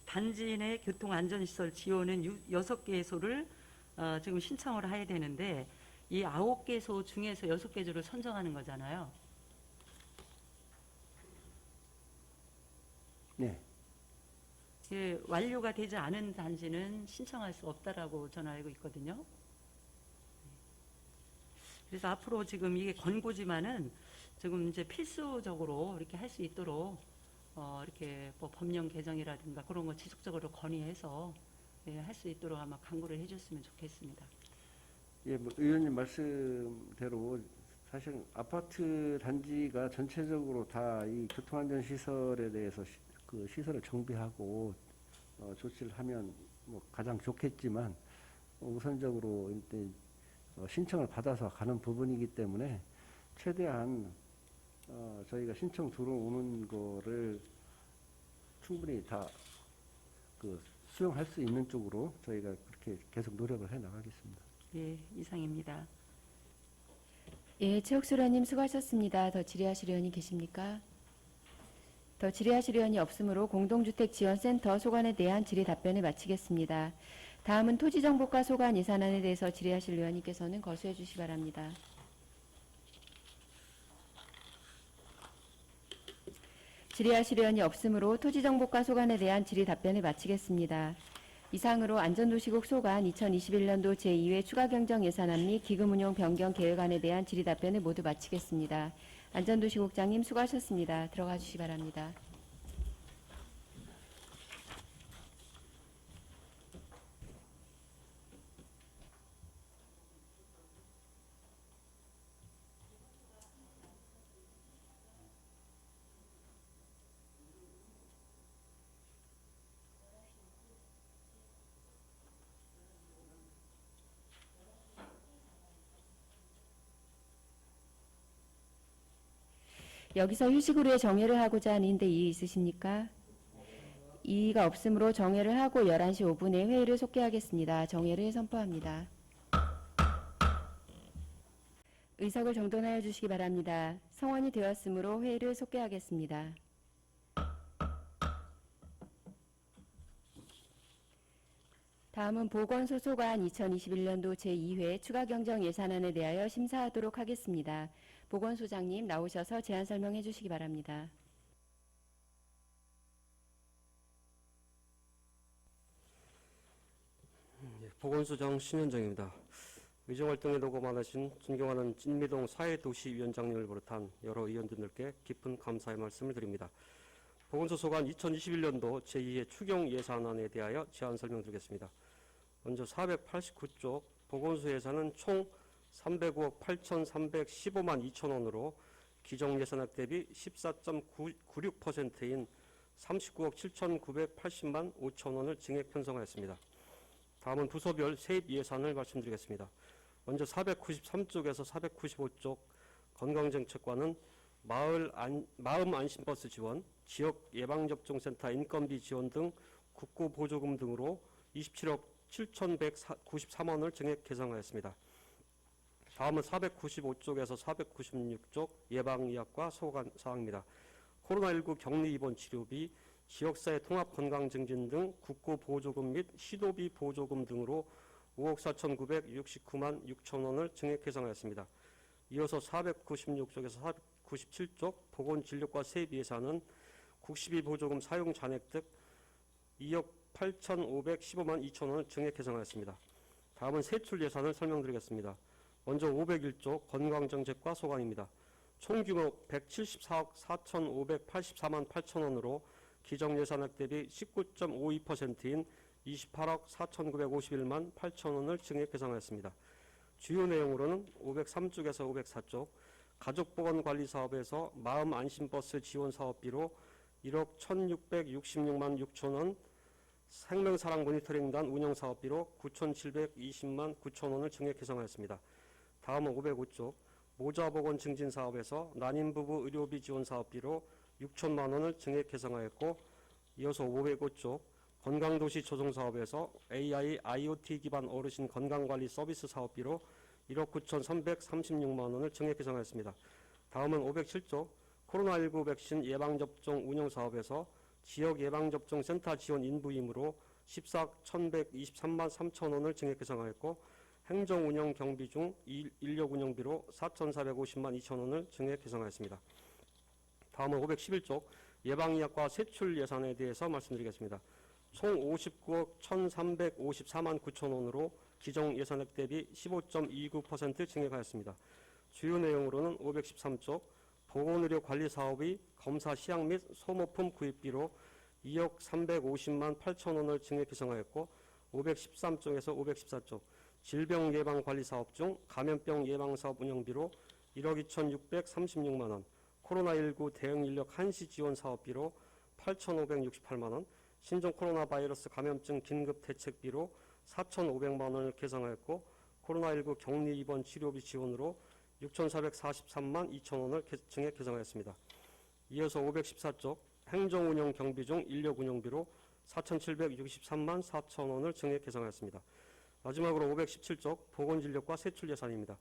단지 내 교통안전시설 지원은 6개소를 지금 신청을 해야 되는데 이 9개소 중에서 6개소를 선정하는 거잖아요. 네. 예, 완료가 되지 않은 단지는 신청할 수 없다라고 저는 알고 있거든요. 그래서 앞으로 지금 이게 권고지만은 지금 이제 필수적으로 이렇게 할 수 있도록 이렇게 뭐 법령 개정이라든가 그런 거 지속적으로 건의해서 예, 할 수 있도록 아마 강구를 해줬으면 좋겠습니다. 예, 뭐 의원님 말씀대로 사실 아파트 단지가 전체적으로 다 이 교통안전 시설에 대해서 그 시설을 정비하고 조치를 하면 뭐 가장 좋겠지만 우선적으로 이제 신청을 받아서 가는 부분이기 때문에 최대한 저희가 신청 들어오는 거를 충분히 다 그 수용할 수 있는 쪽으로 저희가 그렇게 계속 노력을 해 나가겠습니다. 예, 이상입니다. 예, 최옥수 의원님 수고하셨습니다. 더 질의하실 의원이 계십니까? 더 질의하실 의원이 없으므로 공동주택지원센터 소관에 대한 질의 답변을 마치겠습니다. 다음은 토지정보과 소관 예산안에 대해서 질의하실 의원님께서는 거수해 주시기 바랍니다. 질의하실 의원이 없으므로 토지정보과 소관에 대한 질의 답변을 마치겠습니다. 이상으로 안전도시국 소관 2021년도 제2회 추가경정 예산안 및 기금운용 변경 계획안에 대한 질의 답변을 모두 마치겠습니다. 안전도시국장님 수고하셨습니다. 들어가 주시기 바랍니다. 여기서 휴식 후에 정회를 하고자 하는데 이의 있으십니까? 이의가 없으므로 정회를 하고 11시 5분에 회의를 속개하겠습니다. 정회를 선포합니다. 의석을 정돈하여 주시기 바랍니다. 성원이 되었으므로 회의를 속개하겠습니다. 다음은 보건소소관 2021년도 제2회 추가경정 예산안에 대하여 심사하도록 하겠습니다. 보건소장님 나오셔서 제안 설명해 주시기 바랍니다. 보건소장 신현정입니다. 의정활동에 노고 많으신 존경하는 진미동 사회도시위원장님을 비롯한 여러 의원님들께 깊은 감사의 말씀을 드립니다. 보건소소관 2021년도 제2회 추경 예산안에 대하여 제안 설명드리겠습니다. 먼저 489쪽 보건소 예산은 총 305억 8,315만 2천 원으로 기정 예산액 대비 14.96%인 39억 7,980만 5천 원을 증액 편성하였습니다. 다음은 부서별 세입 예산을 말씀드리겠습니다. 먼저 493쪽에서 495쪽 건강정책과는 마음안심버스 지원, 지역 예방접종센터 인건비 지원 등 국고보조금 등으로 27억 7,193원을 증액 개정하였습니다. 다음은 495쪽에서 496쪽 예방의학과 소관 사항입니다. 코로나19 격리 입원 치료비, 지역사회 통합건강증진 등 국고보조금 및 시도비 보조금 등으로 5억 4,969만 6천 원을 증액 개정하였습니다. 이어서 496쪽에서 497쪽 보건진료과 세입 예산은 국시비 보조금 사용 잔액 등 2억 8,515만 2천 원을 증액 개정하였습니다. 다음은 세출 예산을 설명드리겠습니다. 먼저 501쪽 건강정책과 소관입니다. 총규모 174억 4,584만 8천 원으로 기정예산액 대비 19.52%인 28억 4,951만 8천 원을 증액 개정하였습니다. 주요 내용으로는 503쪽에서 504쪽 가족보건관리사업에서 마음안심버스 지원사업비로 1억 1,666만 6천 원, 생명사랑 모니터링단 운영사업비로 9,720만 9천 원을 증액 개정하였습니다. 다음은 505쪽 모자보건 증진사업에서 난임부부 의료비 지원사업비로 6천만 원을 증액 개정하였고, 이어서 505쪽 건강도시 조성사업에서 AI, IoT 기반 어르신 건강관리 서비스 사업비로 1억 9,336만 원을 증액 개정하였습니다. 다음은 507쪽 코로나19 백신 예방접종 운영 사업에서 지역 예방접종센터 지원 인부임으로 14억 1,123만 3천 원을 증액 계상하였고 행정 운영 경비 중 인력 운영비로 4,450만 2천 원을 증액 계상하였습니다. 다음은 511쪽 예방의학과 세출 예산에 대해서 말씀드리겠습니다. 총 59억 1,354만 9천 원으로 기정 예산액 대비 15.29% 증액하였습니다. 주요 내용으로는 513쪽 보건의료 관리 사업의 검사 시약 및 소모품 구입비로 2억 350만 8천 원을 증액 계상하였고 513쪽에서 514쪽 질병 예방 관리 사업 중 감염병 예방 사업 운영비로 1억 2,636만 원, 코로나19 대응 인력 한시 지원 사업비로 8,568만 원, 신종 코로나 바이러스 감염증 긴급 대책비로 4,500만 원을 계상하였고 코로나19 격리 입원 치료비 지원으로 6,443만 2천 원을 증액 계상하였습니다. 이어서 514쪽 행정운영 경비 중 인력 운영비로 4,763만 4천 원을 증액 계상하였습니다. 마지막으로 517쪽 보건진료과 세출 예산입니다.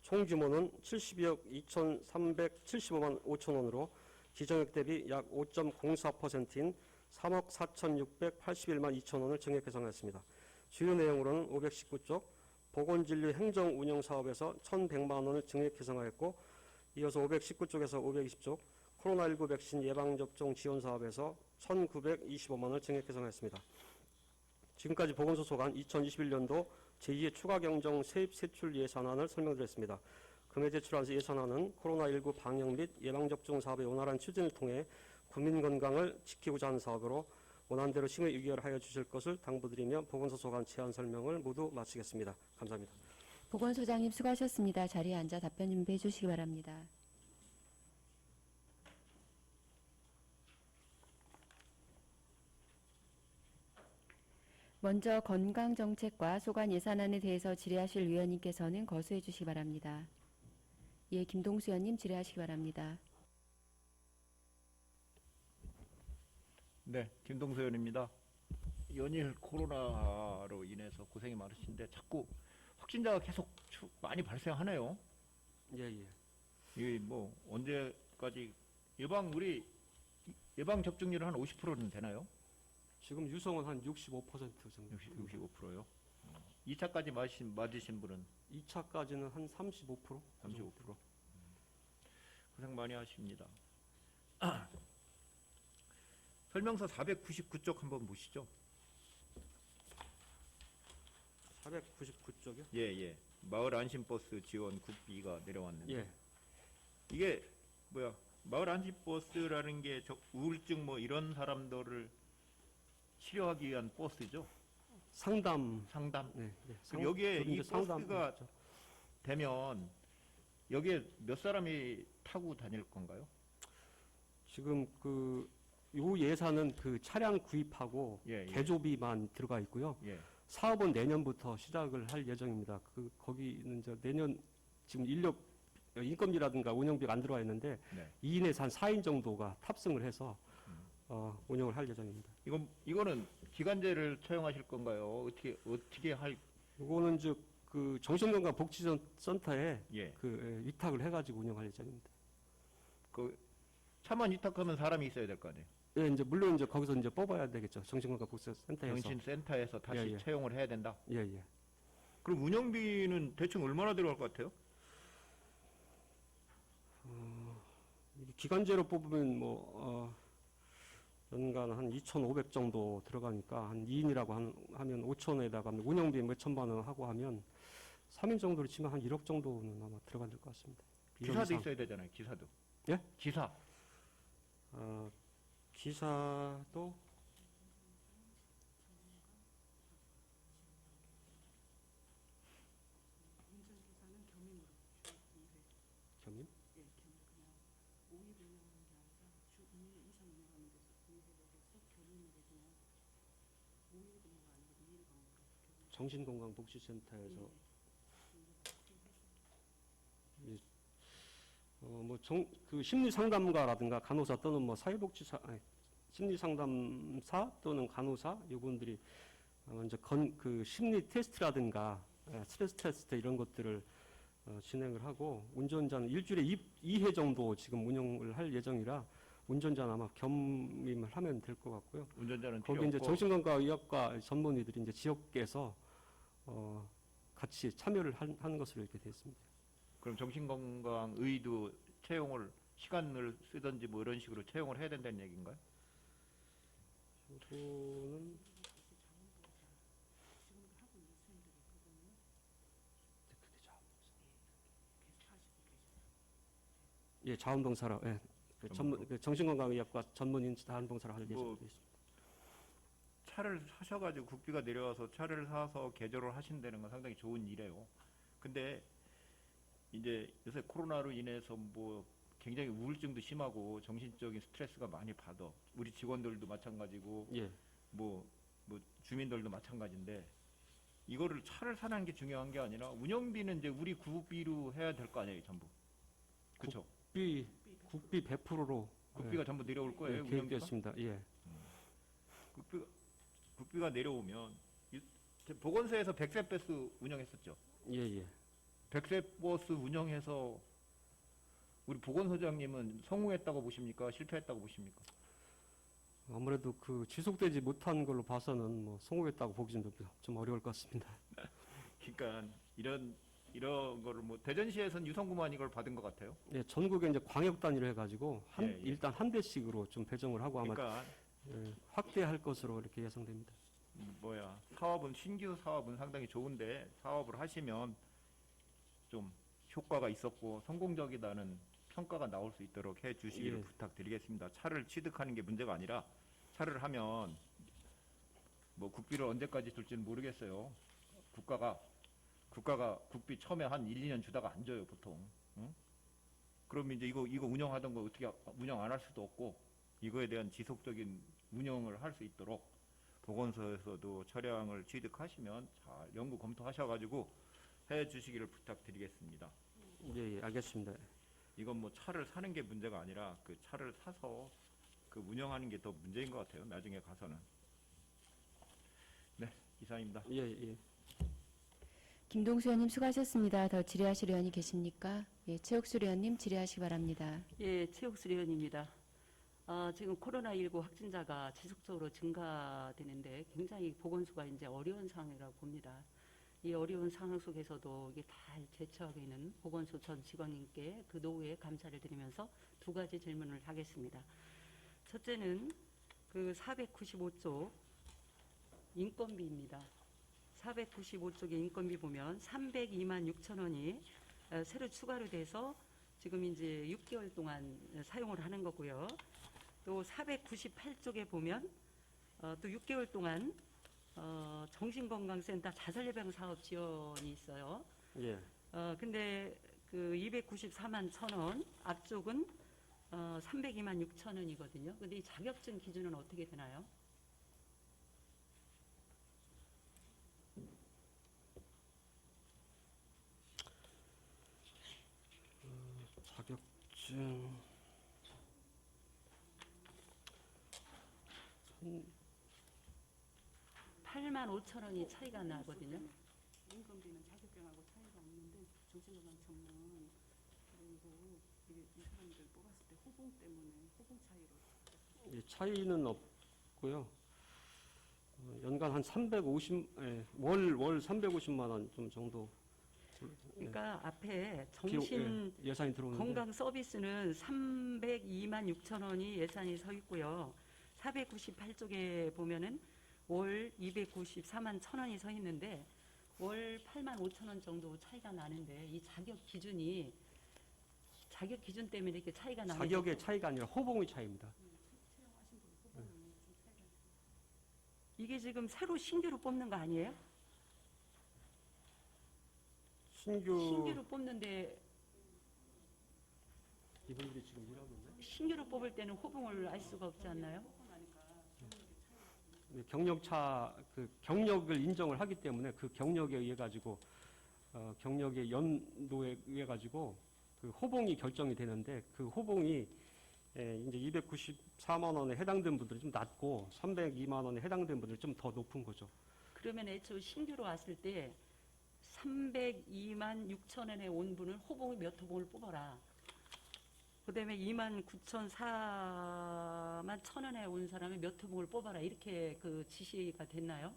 총 규모는 72억 2,375만 5천 원으로 기정액 대비 약 5.04%인 3억 4,681만 2천 원을 증액 계상하였습니다. 주요 내용으로는 519쪽 보건진료 행정운영사업에서 1,100만 원을 증액 계상하였고 이어서 519쪽에서 520쪽 코로나19 백신 예방접종 지원사업에서 1,925만 원을 증액 계상하였습니다. 지금까지 보건소 소관 2021년도 제2의 추가경정 세입세출 예산안을 설명드렸습니다. 금해 제출한 예산안은 코로나19 방역 및 예방접종 사업의 원활한 추진을 통해 국민 건강을 지키고자 하는 사업으로 원안대로 심의 의결하여 주실 것을 당부드리며 보건소 소관 제안 설명을 모두 마치겠습니다. 감사합니다. 보건소장님 수고하셨습니다. 자리에 앉아 답변 준비해 주시기 바랍니다. 먼저 건강정책과 소관 예산안에 대해서 질의하실 위원님께서는 거수해 주시기 바랍니다. 예, 김동수 의원님 질의하시기 바랍니다. 네, 김동수 의원입니다. 연일 코로나로 인해서 고생이 많으신데 자꾸 확진자가 계속 많이 발생하네요. 예. 이 뭐 언제까지 우리 예방 접종률은 한 50%는 되나요? 지금 유성은 한 65% 정도. 65%요. 2차까지 맞으신 분은 2차까지는 한 35%? 35%. 고생 많이 하십니다. 설명서 499쪽 한번 보시죠. 499쪽이요? 예. 마을 안심버스 지원 국비가 내려왔는데 예. 이게 뭐야? 마을 안심버스라는 게 우울증 뭐 이런 사람들을 치료하기 위한 버스죠. 상담. 네. 네. 그럼 여기에 이 상담 버스가 있죠. 되면 여기에 몇 사람이 타고 다닐 건가요? 지금 요 예산은 차량 구입하고 예. 개조비만 들어가 있고요. 예. 사업은 내년부터 시작을 할 예정입니다. 거기는 내년 지금 인건비라든가 운영비가 안 들어와 있는데 네. 2인에서 한 4인 정도가 탑승을 해서 운영을 할 예정입니다. 이거는 기간제를 채용하실 건가요? 어떻게 할? 이거는 정신건강복지센터에 예. 위탁을 해가지고 운영할 예정입니다. 차만 위탁하면 사람이 있어야 될 거 아니에요? 예, 물론 거기서 뽑아야 되겠죠. 정신건강복지센터에서. 정신센터에서 다시 예. 채용을 해야 된다. 예. 그럼 운영비는 대충 얼마나 들어갈 것 같아요? 기간제로 뽑으면 연간 한 2,500 정도 들어가니까 한 2인이라고 하면 5천에다가 운영비 몇 천만 원 하고 하면 3인 정도로 치면 한 1억 정도는 아마 들어갈 것 같습니다. 기사도 있어야 되잖아요. 기사도. 예? 기사. 기사도 겸임? 정신건강복지센터에서 심리상담가라든가 간호사 또는 사회복지사 심리상담사 또는 간호사 이분들이 먼저 심리 테스트라든가 스트레스 테스트 이런 것들을 진행을 하고 운전자는 일주일에 2회 정도 지금 운영을 할 예정이라 운전자는 아마 겸임을 하면 될 것 같고요. 운전자는 필요 거기 이제 없고 정신건강의학과 전문의들이 이제 지역에서 같이 참여를 하는 것으로 이렇게 되어 있습니다. 그럼 정신건강의도 채용을 시간을 쓰든지 뭐 이런 식으로 채용을 해야 된다는 얘기인가요? 이거는 예, 자원봉사라. 예. 그 전문 그 정신건강의학과 전문인 자원봉사를 할 예정이 뭐 있습니다. 차를 사셔가지고 국비가 내려와서 차를 사서 개조를 하신다는 건 상당히 좋은 일이에요. 근데 이제 요새 코로나로 인해서 뭐 굉장히 우울증도 심하고 정신적인 스트레스가 많이 받아. 우리 직원들도 마찬가지고 예. 뭐 주민들도 마찬가지인데 이거를 차를 사는 게 중요한 게 아니라 운영비는 이제 우리 국비로 해야 될 거 아니에요, 전부. 그렇죠? 국비 100%로 국비가 전부 내려올 거예요, 운영비가. 계획되었습니다. 예. 국비가 내려오면 보건소에서 백세버스 운영했었죠. 예, 예. 백세버스 운영해서 우리 보건소장님은 성공했다고 보십니까? 실패했다고 보십니까? 아무래도 그 지속되지 못한 걸로 봐서는 뭐 성공했다고 보기 좀 어려울 것 같습니다. 그러니까 이런 거를 뭐 대전시에서는 유성구만 이걸 받은 것 같아요. 예, 전국에 이제 광역 단위로 해가지고 예. 일단 한 대씩으로 좀 배정을 하고 아마 그러니까 확대할 것으로 이렇게 예상됩니다. 사업은 신규 사업은 상당히 좋은데 사업을 하시면 좀 효과가 있었고 성공적이다는 평가가 나올 수 있도록 해 주시기를 예. 부탁드리겠습니다. 차를 취득하는 게 문제가 아니라 차를 하면 뭐 국비를 언제까지 줄지는 모르겠어요. 국가가 국비 처음에 한 1, 2년 주다가 안 줘요, 보통. 응? 그럼 이제 이거 운영하던 거 어떻게 운영 안 할 수도 없고 이거에 대한 지속적인 운영을 할 수 있도록 보건소에서도 차량을 취득하시면 잘 연구 검토하셔가지고 해 주시기를 부탁드리겠습니다. 예, 예, 알겠습니다. 이건 뭐 차를 사는 게 문제가 아니라 그 차를 사서 그 운영하는 게 더 문제인 것 같아요. 나중에 가서는. 네, 이상입니다. 예, 예. 김동수 의원님 수고하셨습니다. 더 질의하실 의원이 계십니까? 예, 최옥수 의원님 질의하시기 바랍니다. 예, 최옥수 의원입니다. 지금 코로나19 확진자가 지속적으로 증가되는데 굉장히 보건소가 이제 어려운 상황이라고 봅니다. 이 어려운 상황 속에서도 이게 잘 제처하고 있는 보건소 전 직원님께 그 노후에 감사를 드리면서 두 가지 질문을 하겠습니다. 첫째는 그 495쪽 인건비입니다. 495쪽의 인건비 보면 302만 6천 원이 새로 추가로 돼서 지금 이제 6개월 동안 사용을 하는 거고요. 또 498쪽에 보면 또 6개월 동안 정신건강센터 자살예방 사업 지원이 있어요. 예. 근데 그 294만 1천 원 앞쪽은 302만 6천 원이거든요. 근데 이 자격증 기준은 어떻게 되나요? 자격증 8만 5천 원이 차이가 나거든요. 인건비는 자격증하고 차이가 없는데 정신건강 전문 그리고 이 사람들 뽑았을 때 호봉 때문에 호봉 차이로 예, 차이는 없고요. 연간 한 350, 월 350만 원 좀 정도 그러니까 앞에 비용, 정신 예산이 들어오는데 건강 서비스는 302만 6천 원이 예산이 서 있고요. 498쪽에 보면은 월 294만 1천 원이 서 있는데 월 8만 5천 원 정도 차이가 나는데 이 자격 기준 때문에 이렇게 차이가 나는 자격의 차이가 아니라 호봉의 차이입니다. 이게 지금 새로 신규로 뽑는 거 아니에요? 신규로 뽑는데 이분들이 지금 일하는데 신규로 뽑을 때는 호봉을 알 수가 없지 않나요? 경력차 그 경력을 인정을 하기 때문에 그 경력에 의해 가지고 경력의 연도에 의해 가지고 그 호봉이 결정이 되는데 그 호봉이 이제 294만 원에 해당된 분들이 좀 낮고 302만 원에 해당된 분들이 좀 더 높은 거죠. 그러면 애초에 신규로 왔을 때 302만 6천원에 온 분은 호봉을 몇 호봉을 뽑아라. 그다음에 29,004만 1,000원에 온 사람이 몇 호봉을 뽑아라. 이렇게 그 지시가 됐나요?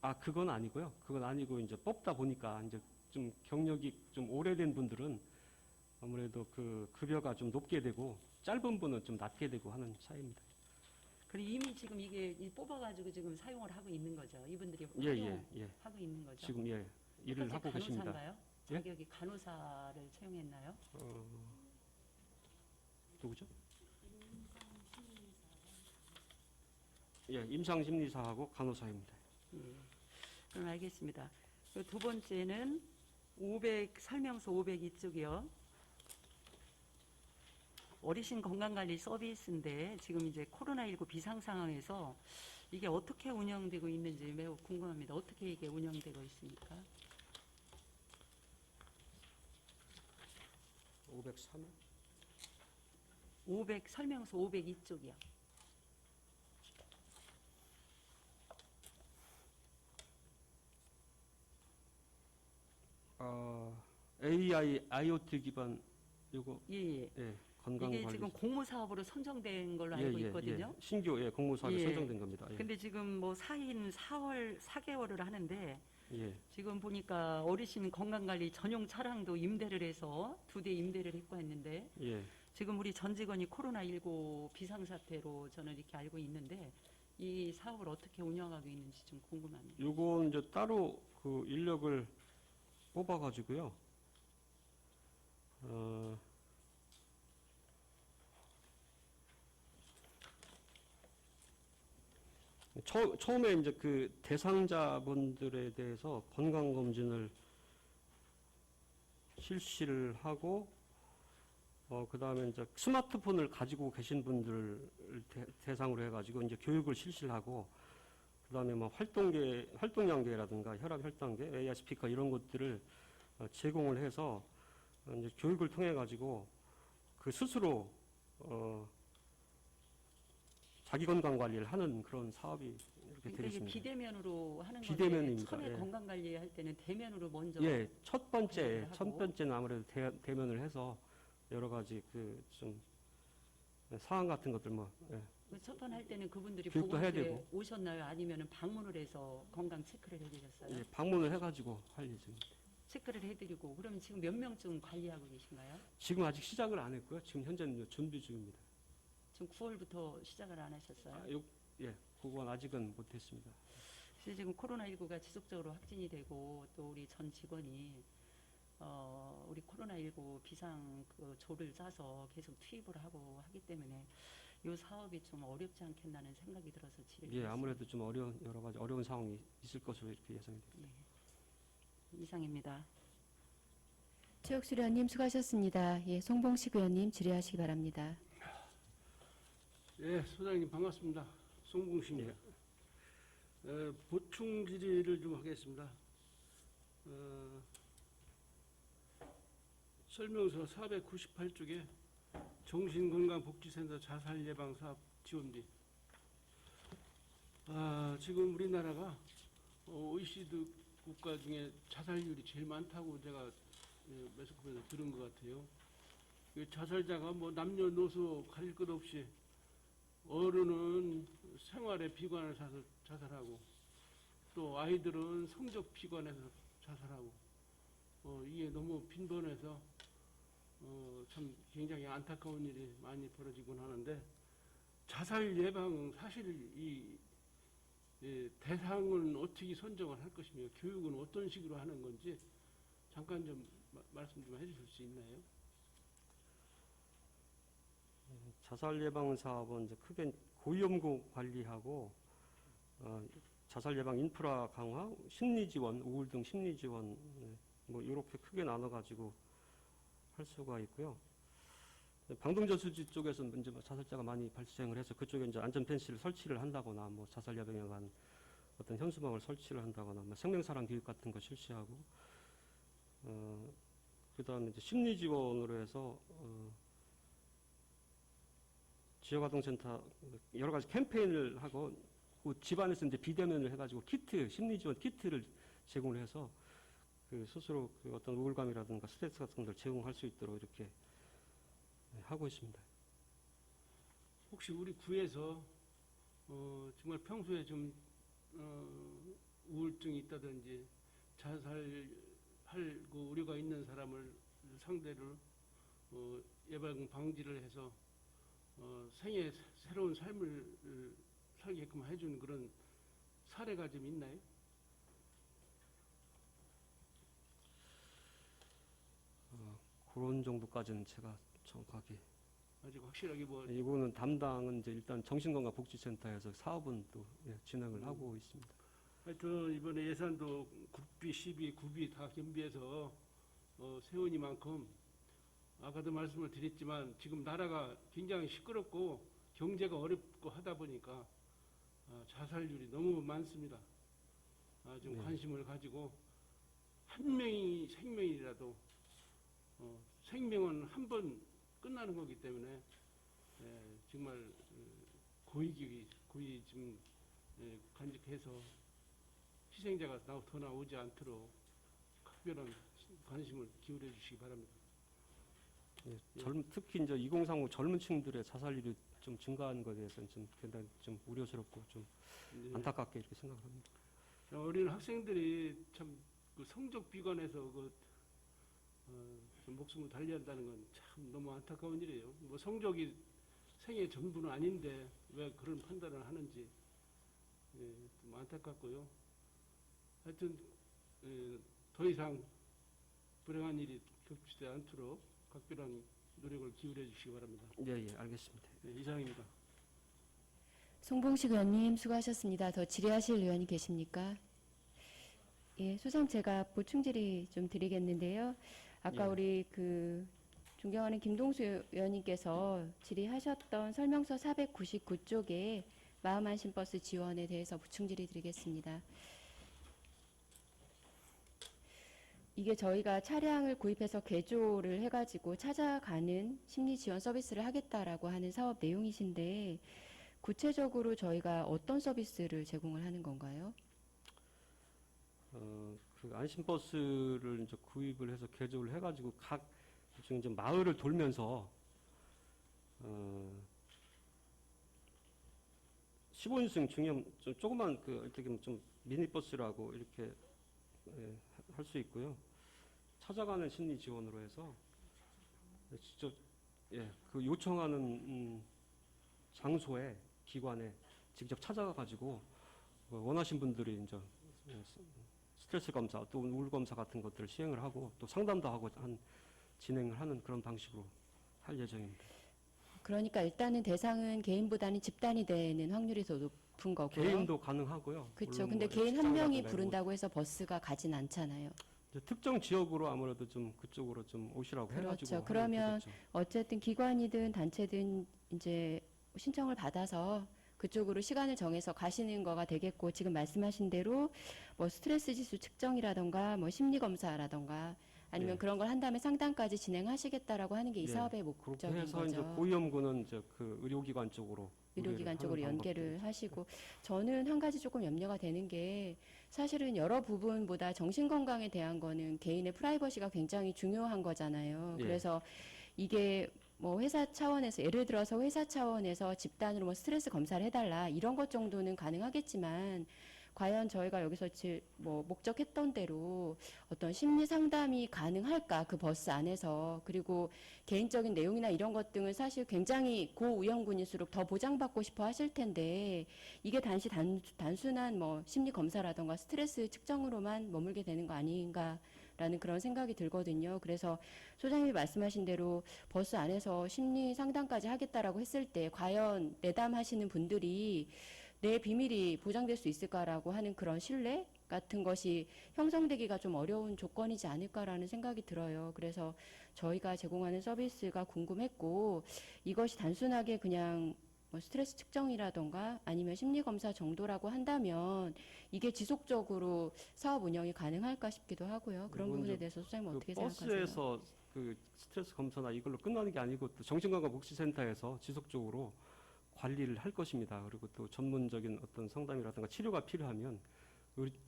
아, 그건 아니고요. 그건 아니고 이제 뽑다 보니까 이제 좀 경력이 좀 오래된 분들은 아무래도 그 급여가 좀 높게 되고 짧은 분은 좀 낮게 되고 하는 차이입니다. 그리고 이미 지금 이게 뽑아가지고 지금 사용을 하고 있는 거죠. 이분들이 예, 활용하고 예. 있는 거죠. 지금 예, 일을 하고 계십니다. 간호사인가요? 예? 자격이 간호사를 채용했나요? 누구죠? 예, 임상심리사하고 간호사입니다. 예. 그럼 알겠습니다. 그두 번째는 500 설명서 502쪽이요. 어르신 건강관리 서비스인데 지금 이제 코로나19 비상 상황에서 이게 어떻게 운영되고 있는지 매우 궁금합니다. 어떻게 이게 운영되고 있습니까? 503호? 500 설명서 502쪽이요. AI, IoT 기반 요거 예, 예. 예, 이게 건강관리. 지금 공모사업으로 선정된 걸로 예, 알고 예, 있거든요. 예. 신규 예, 공모사업에 예. 선정된 겁니다. 예. 근데 지금 뭐 사인 4개월을 하는데 예. 지금 보니까 어르신 건강관리 전용 차량도 임대를 해서 2대 임대를 했고 했는데 예. 지금 우리 전 직원이 코로나19 비상사태로 저는 이렇게 알고 있는데 이 사업을 어떻게 운영하고 있는지 좀 궁금합니다. 요건 이제 따로 그 인력을 뽑아 가지고요. 처음에 이제 그 대상자분들에 대해서 건강검진을 실시를 하고, 그 다음에 이제 스마트폰을 가지고 계신 분들을 대상으로 해가지고 이제 교육을 실시를 하고, 그 다음에 뭐 활동량계라든가 혈압 혈당계, AI 스피커 이런 것들을 제공을 해서 이제 교육을 통해가지고 그 스스로, 자기 건강 관리를 하는 그런 사업이 이렇게 그러니까 이게 되겠습니다. 비대면으로 하는 건데 비대면입니다. 처음에 예. 건강관리 할 때는 대면으로 먼저 예, 첫 관리를 하고. 번째는 아무래도 대면을 해서 여러 가지 그 좀 사항 같은 것들 뭐 예. 첫번 할 때는 그분들이 교육도 해야 보건소에 되고. 오셨나요? 아니면 방문을 해서 건강 체크를 해드렸어요? 예, 방문을 해가지고 할 예정입니다. 체크를 해드리고 그러면 지금 몇 명쯤 관리하고 계신가요? 지금 아직 시작을 안 했고요. 지금 현재는 준비 중입니다. 지금 9월부터 시작을 안 하셨어요? 예, 그건 아직은 못했습니다. 그래서 지금 코로나19가 지속적으로 확진이 되고 또 우리 전 직원이 우리 코로나19 비상 그 조를 짜서 계속 투입을 하고 하기 때문에 이 사업이 좀 어렵지 않겠나는 생각이 들어서 예, 아무래도 좀 여러 가지 어려운 상황이 있을 것으로 이렇게 예상이 됩니다. 예. 이상입니다. 최혁수 의원님 수고하셨습니다. 예, 송봉식 의원님 질의하시기 바랍니다. 예, 소장님 반갑습니다. 송봉식입니다. 보충 질의를 좀 하겠습니다. 설명서 498쪽에 정신건강복지센터 자살예방사업 지원비. 지금 우리나라가 OECD 국가 중에 자살률이 제일 많다고 제가 매스컴에서 들은 것 같아요. 자살자가 뭐 남녀노소 가릴 것 없이 어른은 생활에 비관을 사서 자살하고 또 아이들은 성적 비관에서 자살하고 이게 너무 빈번해서 참 굉장히 안타까운 일이 많이 벌어지곤 하는데 자살 예방 사실 이 대상은 어떻게 선정을 할 것이며 교육은 어떤 식으로 하는 건지 잠깐 좀 말씀 좀 해주실 수 있나요? 자살 예방 사업은 이제 크게 고위험군 관리하고 자살 예방 인프라 강화, 심리 지원, 우울증 심리 지원 뭐 이렇게 크게 나눠 가지고 할 수가 있고요. 방동저수지 쪽에서는 이제 자살자가 많이 발생을 해서 그쪽에 이제 안전 펜스를 설치를 한다거나 뭐 자살 예방에 관한 어떤 현수막을 설치를 한다거나 뭐 생명사랑 교육 같은 거 실시하고 그다음에 이제 심리 지원으로 해서 지역아동센터 여러 가지 캠페인을 하고 그 집안에서 이제 비대면을 해가지고 키트 심리 지원 키트를 제공을 해서 그 스스로 그 어떤 우울감이라든가 스트레스 같은 걸 제공할 수 있도록 이렇게 하고 있습니다. 혹시 우리 구에서 정말 평소에 좀 우울증이 있다든지 자살할 그 우려가 있는 사람을 상대로 예방 방지를 해서 생애 새로운 삶을 살게끔 해준 그런 사례가 좀 있나요? 그런 정도까지는 제가 정확하게 아직 확실하게 뭐 이거는 담당은 이제 일단 정신건강복지센터에서 사업은 또 진행을 하고 있습니다. 하여튼 이번에 예산도 국비, 시비, 구비 다 겸비해서 세운이만큼 아까도 말씀을 드렸지만 지금 나라가 굉장히 시끄럽고 경제가 어렵고 하다 보니까 자살률이 너무 많습니다. 좀 네. 관심을 가지고 한 명이 생명이라도 생명은 한 번 끝나는 거기 때문에 정말 고의 좀 간직해서 희생자가 더 나오지 않도록 각별한 관심을 기울여 주시기 바랍니다. 예, 특히 이제 2030 젊은 층들의 자살률이 좀 증가하는 것에 대해서는 좀 굉장히 좀 우려스럽고 좀 네. 안타깝게 이렇게 생각합니다. 어린 학생들이 참 그 성적 비관에서 좀 목숨을 달리한다는 건 참 너무 안타까운 일이에요. 뭐 성적이 생애 전부는 아닌데 왜 그런 판단을 하는지 좀 안타깝고요. 하여튼 더 이상 불행한 일이 겹치지 않도록 각별한 노력을 기울여 주시기 바랍니다. 예, 알겠습니다. 이상입니다. 송봉식 의원님 수고하셨습니다. 더 질의하실 의원이 계십니까? 예, 소장 제가 보충 질의 좀 드리겠는데요. 아까 예. 우리 그 존경하는 김동수 의원님께서 질의하셨던 설명서 499쪽에 마음안심버스 지원에 대해서 보충 질의 드리겠습니다. 이게 저희가 차량을 구입해서 개조를 해가지고 찾아가는 심리 지원 서비스를 하겠다라고 하는 사업 내용이신데 구체적으로 저희가 어떤 서비스를 제공을 하는 건가요? 그 안심버스를 이제 구입을 해서 개조를 해가지고 각 일종의 이제 마을을 돌면서 15인승 중형 좀 조그만 그 어떻게 보면 좀 미니버스라고 이렇게 할 수 있고요. 찾아가는 심리 지원으로 해서 직접 그 요청하는 장소에 기관에 직접 찾아가 가지고 원하신 분들이 이제 스트레스 검사 또 우울 검사 같은 것들을 시행을 하고 또 상담도 하고 진행을 하는 그런 방식으로 할 예정입니다. 그러니까 일단은 대상은 개인보다는 집단이 되는 확률이 더 높은 거고요. 개인도 가능하고요. 그렇죠. 물론 근데 뭐 개인 한 직장 명이 같은 데고 부른다고 해서 버스가 가진 않잖아요. 이제 특정 지역으로 아무래도 좀 그쪽으로 좀 오시라고 그렇죠. 해가지고 하면 그러면 되겠죠. 어쨌든 기관이든 단체든 이제 신청을 받아서 그쪽으로 시간을 정해서 가시는 거가 되겠고 지금 말씀하신 대로 뭐 스트레스 지수 측정이라던가 뭐 심리 검사라던가 아니면 네. 그런 걸 한 다음에 상담까지 진행하시겠다라고 하는 게 이 네. 사업의 그렇게 목적인 해서 이제 거죠. 고위험군은 이제 그 의료기관 쪽으로 의료기관 의뢰를 쪽으로 하는 연계를 방법도 하시고 저는 한 가지 조금 염려가 되는 게 사실은 여러 부분보다 정신건강에 대한 거는 개인의 프라이버시가 굉장히 중요한 거잖아요. 예. 그래서 이게 뭐 회사 차원에서 예를 들어서 회사 차원에서 집단으로 뭐 스트레스 검사를 해달라 이런 것 정도는 가능하겠지만 과연 저희가 여기서 뭐 목적했던 대로 어떤 심리 상담이 가능할까 그 버스 안에서 그리고 개인적인 내용이나 이런 것 등은 사실 굉장히 고위험군일수록 더 보장받고 싶어 하실 텐데 이게 단지 단순한 뭐 심리 검사라던가 스트레스 측정으로만 머물게 되는 거 아닌가라는 그런 생각이 들거든요. 그래서 소장님이 말씀하신 대로 버스 안에서 심리 상담까지 하겠다라고 했을 때 과연 내담하시는 분들이 내 비밀이 보장될 수 있을까라고 하는 그런 신뢰 같은 것이 형성되기가 좀 어려운 조건이지 않을까라는 생각이 들어요. 그래서 저희가 제공하는 서비스가 궁금했고 이것이 단순하게 그냥 뭐 스트레스 측정이라던가 아니면 심리검사 정도라고 한다면 이게 지속적으로 사업 운영이 가능할까 싶기도 하고요. 그런 이건 부분에 이제 대해서 소장님 그 어떻게 생각하세요? 버스에서 그 스트레스 검사나 이걸로 끝나는 게 아니고 또 정신건강복지센터에서 지속적으로 관리를 할 것입니다. 그리고 또 전문적인 어떤 상담이라든가 치료가 필요하면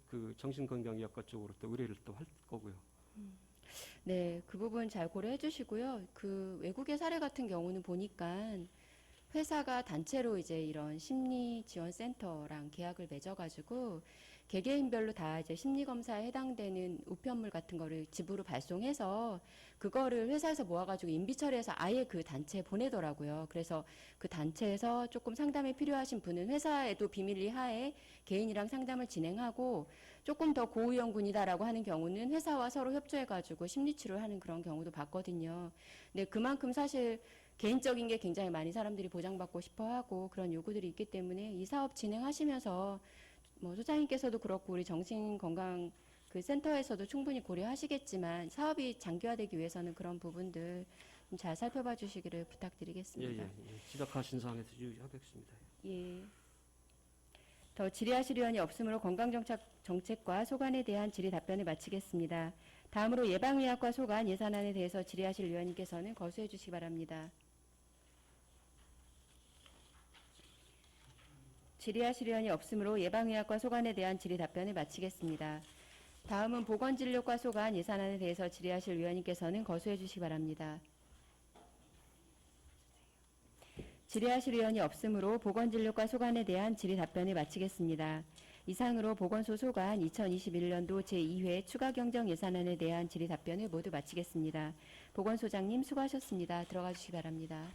그 정신건강의학과 쪽으로 또 의뢰를 또 할 거고요. 네, 그 부분 잘 고려해 주시고요. 그 외국의 사례 같은 경우는 보니까 회사가 단체로 이제 이런 심리 지원 센터랑 계약을 맺어가지고 개개인별로 다 이제 심리 검사에 해당되는 우편물 같은 거를 집으로 발송해서 그거를 회사에서 모아가지고 인비 처리해서 아예 그 단체에 보내더라고요. 그래서 그 단체에서 조금 상담이 필요하신 분은 회사에도 비밀리 하에 개인이랑 상담을 진행하고 조금 더 고위험군이다라고 하는 경우는 회사와 서로 협조해가지고 심리 치료를 하는 그런 경우도 봤거든요. 근데 그만큼 사실 개인적인 게 굉장히 많이 사람들이 보장받고 싶어하고 그런 요구들이 있기 때문에 이 사업 진행하시면서 뭐 소장님께서도 그렇고 우리 정신건강 그 센터에서도 충분히 고려하시겠지만 사업이 장기화되기 위해서는 그런 부분들 좀 잘 살펴봐 주시기를 부탁드리겠습니다. 지적하신 사항에서 유의하겠습니다. 예. 더 질의하실 의원이 없으므로 건강정책과 소관에 대한 질의 답변을 마치겠습니다. 다음으로 예방의학과 소관 예산안에 대해서 질의하실 의원님께서는 거수해 주시기 바랍니다. 질의하실 의원이 없으므로 예방의학과 소관에 대한 질의 답변을 마치겠습니다. 다음은 보건진료과 소관 예산안에 대해서 질의하실 의원님께서는 거수해 주시기 바랍니다. 질의하실 의원이 없으므로 보건진료과 소관에 대한 질의 답변을 마치겠습니다. 이상으로 보건소 소관 2021년도 제2회 추가 경정 예산안에 대한 질의 답변을 모두 마치겠습니다. 보건소장님 수고하셨습니다. 들어가 주시기 바랍니다.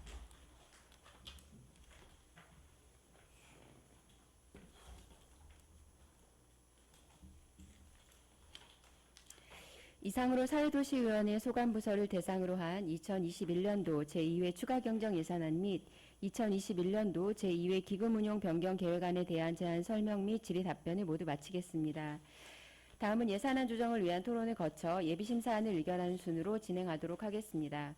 이상으로 사회도시의원회 소관부서를 대상으로 한 2021년도 제2회 추가 경정 예산안 및 2021년도 제2회 기금운용 변경 계획안에 대한 제안 설명 및 질의 답변을 모두 마치겠습니다. 다음은 예산안 조정을 위한 토론을 거쳐 예비심사안을 의결하는 순으로 진행하도록 하겠습니다.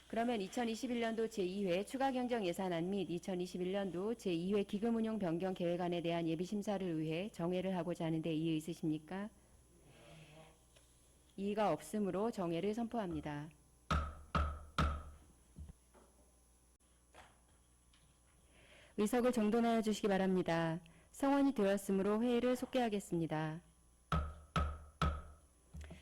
그러면 2021년도 제2회 추가 경정 예산안 및 2021년도 제2회 기금운용 변경 계획안에 대한 예비심사를 위해 정회를 하고자 하는데 이의 있으십니까? 이의가 없으므로 정회를 선포합니다. 의석을 정돈하여 주시기 바랍니다. 성원이 되었으므로 회의를 속개하겠습니다.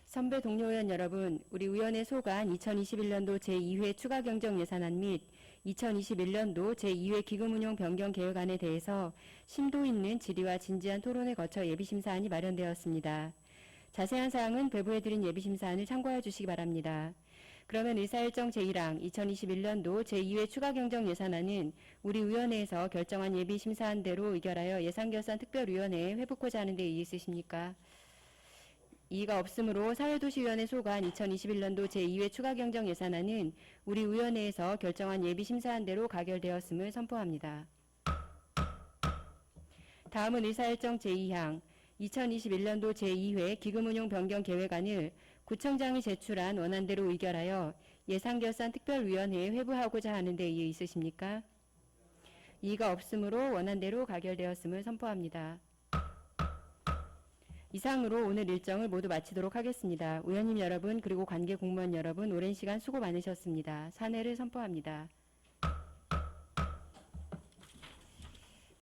선배 동료 의원 여러분, 우리 의원회 소관 2021년도 제2회 추가 경정 예산안 및 2021년도 제2회 기금운용 변경 계획안에 대해서 심도 있는 질의와 진지한 토론을 거쳐 예비심사안이 마련되었습니다. 자세한 사항은 배부해드린 예비심사안을 참고해 주시기 바랍니다. 그러면 의사일정 제1항 2021년도 제2회 추가 경정 예산안은 우리 위원회에서 결정한 예비심사안대로 의결하여 예산결산 특별위원회에 회부코자 하는 데 이의 있으십니까? 이의가 없으므로 사회도시위원회 소관 2021년도 제2회 추가 경정 예산안은 우리 위원회에서 결정한 예비심사안대로 가결되었음을 선포합니다. 다음은 의사일정 제2항 2021년도 제2회 기금운용 변경 계획안을 구청장이 제출한 원안대로 의결하여 예산결산 특별위원회에 회부하고자 하는 데 이의 있으십니까? 이의가 없으므로 원안대로 가결되었음을 선포합니다. 이상으로 오늘 일정을 모두 마치도록 하겠습니다. 의원님 여러분 그리고 관계 공무원 여러분 오랜 시간 수고 많으셨습니다. 사내를 선포합니다.